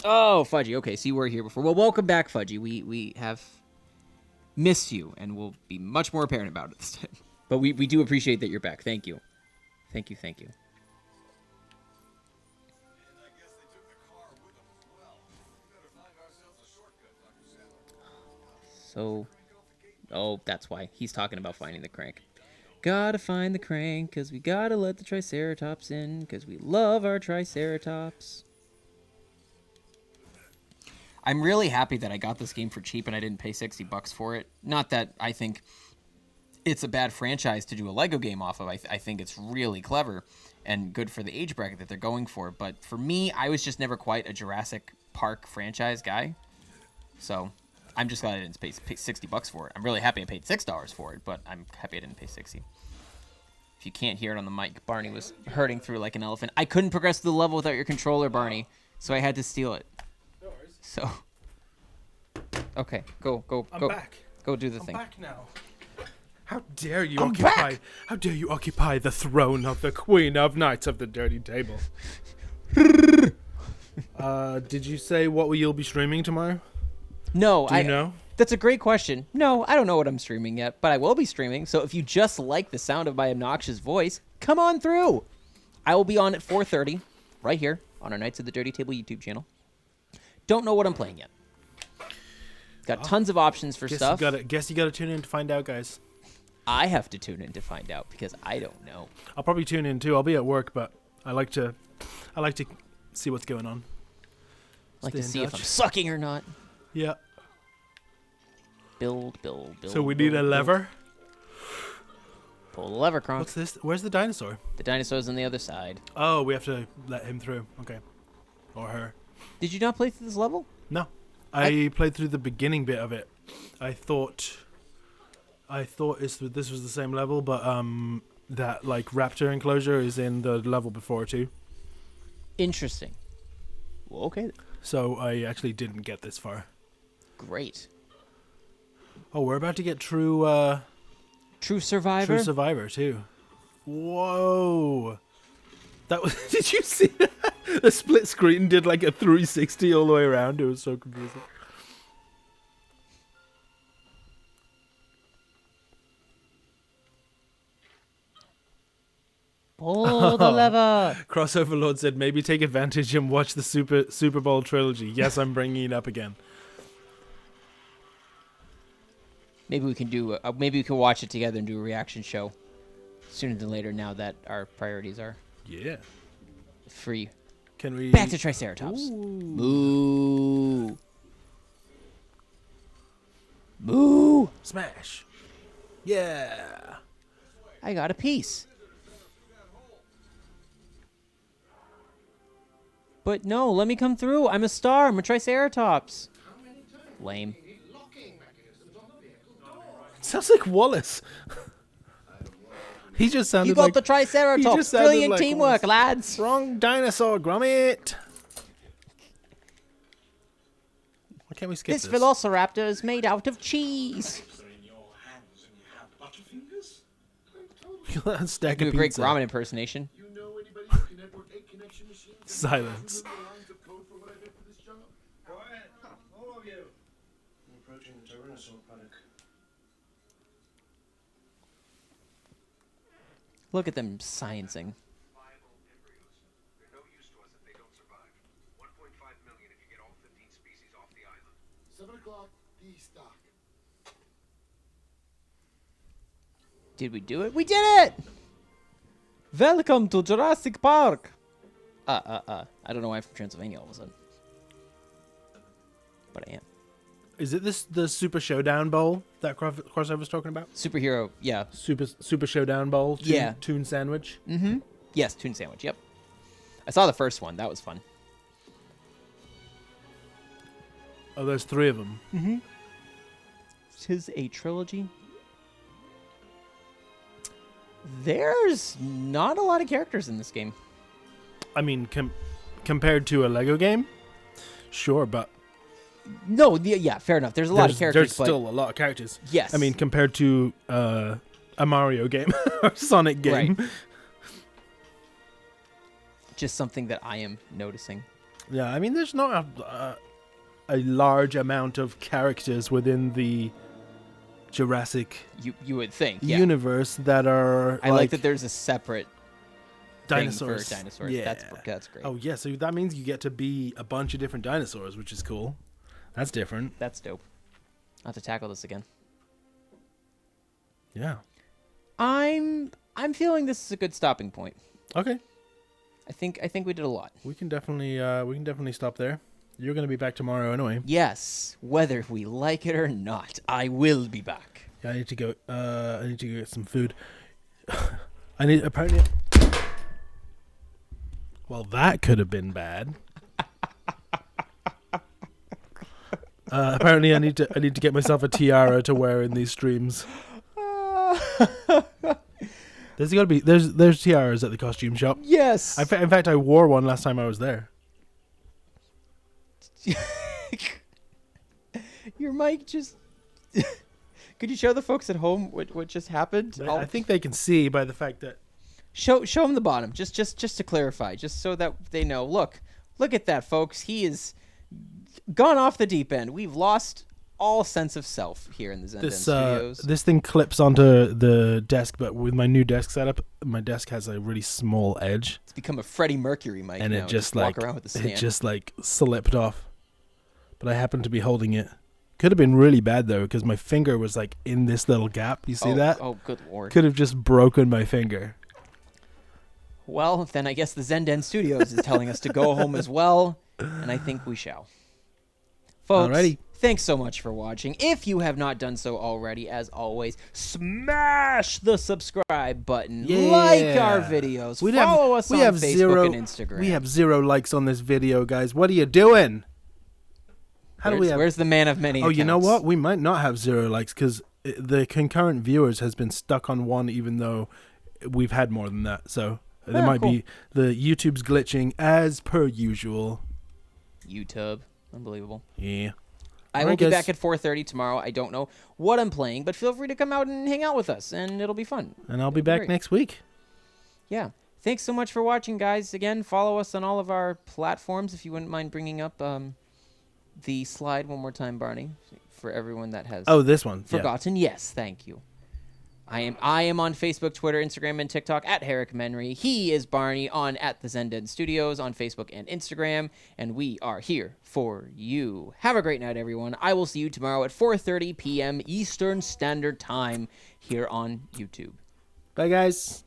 Oh, Fudgy. Okay, so you were here before. Well, welcome back, Fudgy. We have missed you, and we'll be much more apparent about it this time. But we do appreciate that you're back. Thank you. Thank you, thank you. So, oh, that's why. He's talking about finding the crank. Gotta find the crank, because we gotta let the Triceratops in, because we love our Triceratops. I'm really happy that I got this game for cheap and I didn't pay $60 for it. Not that I think it's a bad franchise to do a Lego game off of. I think it's really clever and good for the age bracket that they're going for. But for me, I was just never quite a Jurassic Park franchise guy. So I'm just glad I didn't pay $60 for it. I'm really happy I paid $6 for it, but I'm happy I didn't pay $60. If you can't hear it on the mic, Barney was hurting through like an elephant. I couldn't progress to the level without your controller, Barney. so I had to steal it. No worries. So, okay, go. I'm back. Go do the I'm thing. back now. How dare you I'm occupy? back! How dare you occupy the throne of the Queen of Knights of the Dirty Table? Did you say what you'll be streaming tomorrow? No, Do you know? That's a great question. No, I don't know what I'm streaming yet, but I will be streaming. So if you just like the sound of my obnoxious voice, come on through. I will be on at 4:30, right here on our Knights of the Dirty Table YouTube channel. Don't know what I'm playing yet. Got tons of options for stuff. Guess you gotta tune in to find out, guys. I have to tune in to find out because I don't know. I'll probably tune in too. I'll be at work, but I like to see what's going on. Like Stay to in see if touch. I'm sucking or not. Yeah. Build. So we need a lever. Pull the lever, Kronk. What's this? Where's the dinosaur? The dinosaur's on the other side. Oh, we have to let him through. Okay. Or her. Did you not play through this level? No. I played through the beginning bit of it. I thought this was the same level, but that like raptor enclosure is in the level before too. Interesting. Well, okay. So I actually didn't get this far. Great. Oh, we're about to get True Survivor? True Survivor too. Whoa. That was did you see that? The split screen did like a 360 all the way around. It was so confusing. Pull the lever. Crossover Lord said maybe take advantage and watch the Super Bowl trilogy. Yes, I'm bringing it up again. Maybe we can do. Maybe we can watch it together and do a reaction show sooner than later. Now that our priorities are Yeah. free. Can we Back to Triceratops. Moo. Moo. smash? Yeah. I got a piece. But no, let me come through. I'm a star. I'm a Triceratops. Lame. Sounds like Wallace. He just sounded You got like the Triceratops. just sounded Brilliant like teamwork, Wallace. lads. Wrong dinosaur, Gromit. Why can't we skip This this? velociraptor is made out of cheese. Stack Do of a great pizza. Gromit impersonation. You know anybody who can network 8 connection machines? Silence. Remember the lines of code for what I did for this job? Go ahead, all of you. I'm approaching the Tyrannosaur paddock. Look at them sciencing. Viable embryos. They're no use to us if they don't survive. 1.5 million if you get all 15 species off the island. 7 o'clock, D-stock. Did we do it? We did it! Welcome to Jurassic Park. I don't know why I'm from Transylvania all of a sudden. But I am. Is it the Super Showdown Bowl that Crossover was talking about? Superhero, yeah. Super Showdown Bowl? Yeah. Tune sandwich? Yes, Toon Sandwich, yep. I saw the first one. That was fun. Oh, there's 3 of them. Tis a trilogy. There's not a lot of characters in this game. I mean, compared to a Lego game? Sure, but No, yeah, fair enough. There's a lot of characters, there's but still a lot of characters. yes. I mean, compared to a Mario game or Sonic game. Right. Just something that I am noticing. Yeah, I mean, there's not a large amount of characters within the Jurassic You would think, yeah. universe that are I like that there's a separate dinosaurs. thing for dinosaurs. Yeah. That's great. Oh, yeah, so that means you get to be a bunch of different dinosaurs, which is cool. That's different. That's dope. I'll have to tackle this again. Yeah. I'm feeling this is a good stopping point. Okay. I think we did a lot. We can definitely stop there. You're going to be back tomorrow anyway. Yes, whether we like it or not, I will be back. Yeah, I need to go get some food. Apparently. Well, that could have been bad. Apparently, I need to get myself a tiara to wear in these streams. There's tiaras at the costume shop. Yes. In fact, I wore one last time I was there. Your mic just. Could you show the folks at home what just happened? I think they can see by the fact that Show them the bottom, just to clarify, just so that they know. Look at that, folks. He is gone off the deep end. We've lost all sense of self here in the Zen Den Studios. This thing clips onto the desk, but with my new desk setup, my desk has a really small edge, It's become a Freddie Mercury mic and now. it just like walk around with the stand. it just like slipped off. But I happened to be holding it. Could have been really bad though, because my finger was like in this little gap. You see that? Oh, good lord. Could have just broken my finger. Well, then I guess the Zen Den Studios is telling us to go home as well, and I think we shall. Folks, Alrighty. thanks so much for watching. If you have not done so already, as always, smash the subscribe button, like our videos, follow us on Facebook and Instagram. We have 0 likes on this video, guys. What are you doing? Where's the man of many accounts? You know what? We might not have 0 likes because the concurrent viewers has been stuck on 1, even though we've had more than that. So there might be the YouTube's glitching as per usual. YouTube, unbelievable. Yeah. I will be back at 4:30 tomorrow. I don't know what I'm playing, but feel free to come out and hang out with us, and it'll be fun. And I'll be back next week. Yeah. Thanks so much for watching, guys. Again, follow us on all of our platforms. If you wouldn't mind bringing up the slide one more time, Barney, for everyone that has this one. forgotten. Yeah. Yes, thank you. I am on Facebook, Twitter, Instagram, and TikTok at Herrick Menry. He is Barney on at the Zen Den Studios on Facebook and Instagram, and we are here for you. Have a great night, everyone. I will see you tomorrow at 4:30 p.m. Eastern Standard Time here on YouTube. Bye, guys.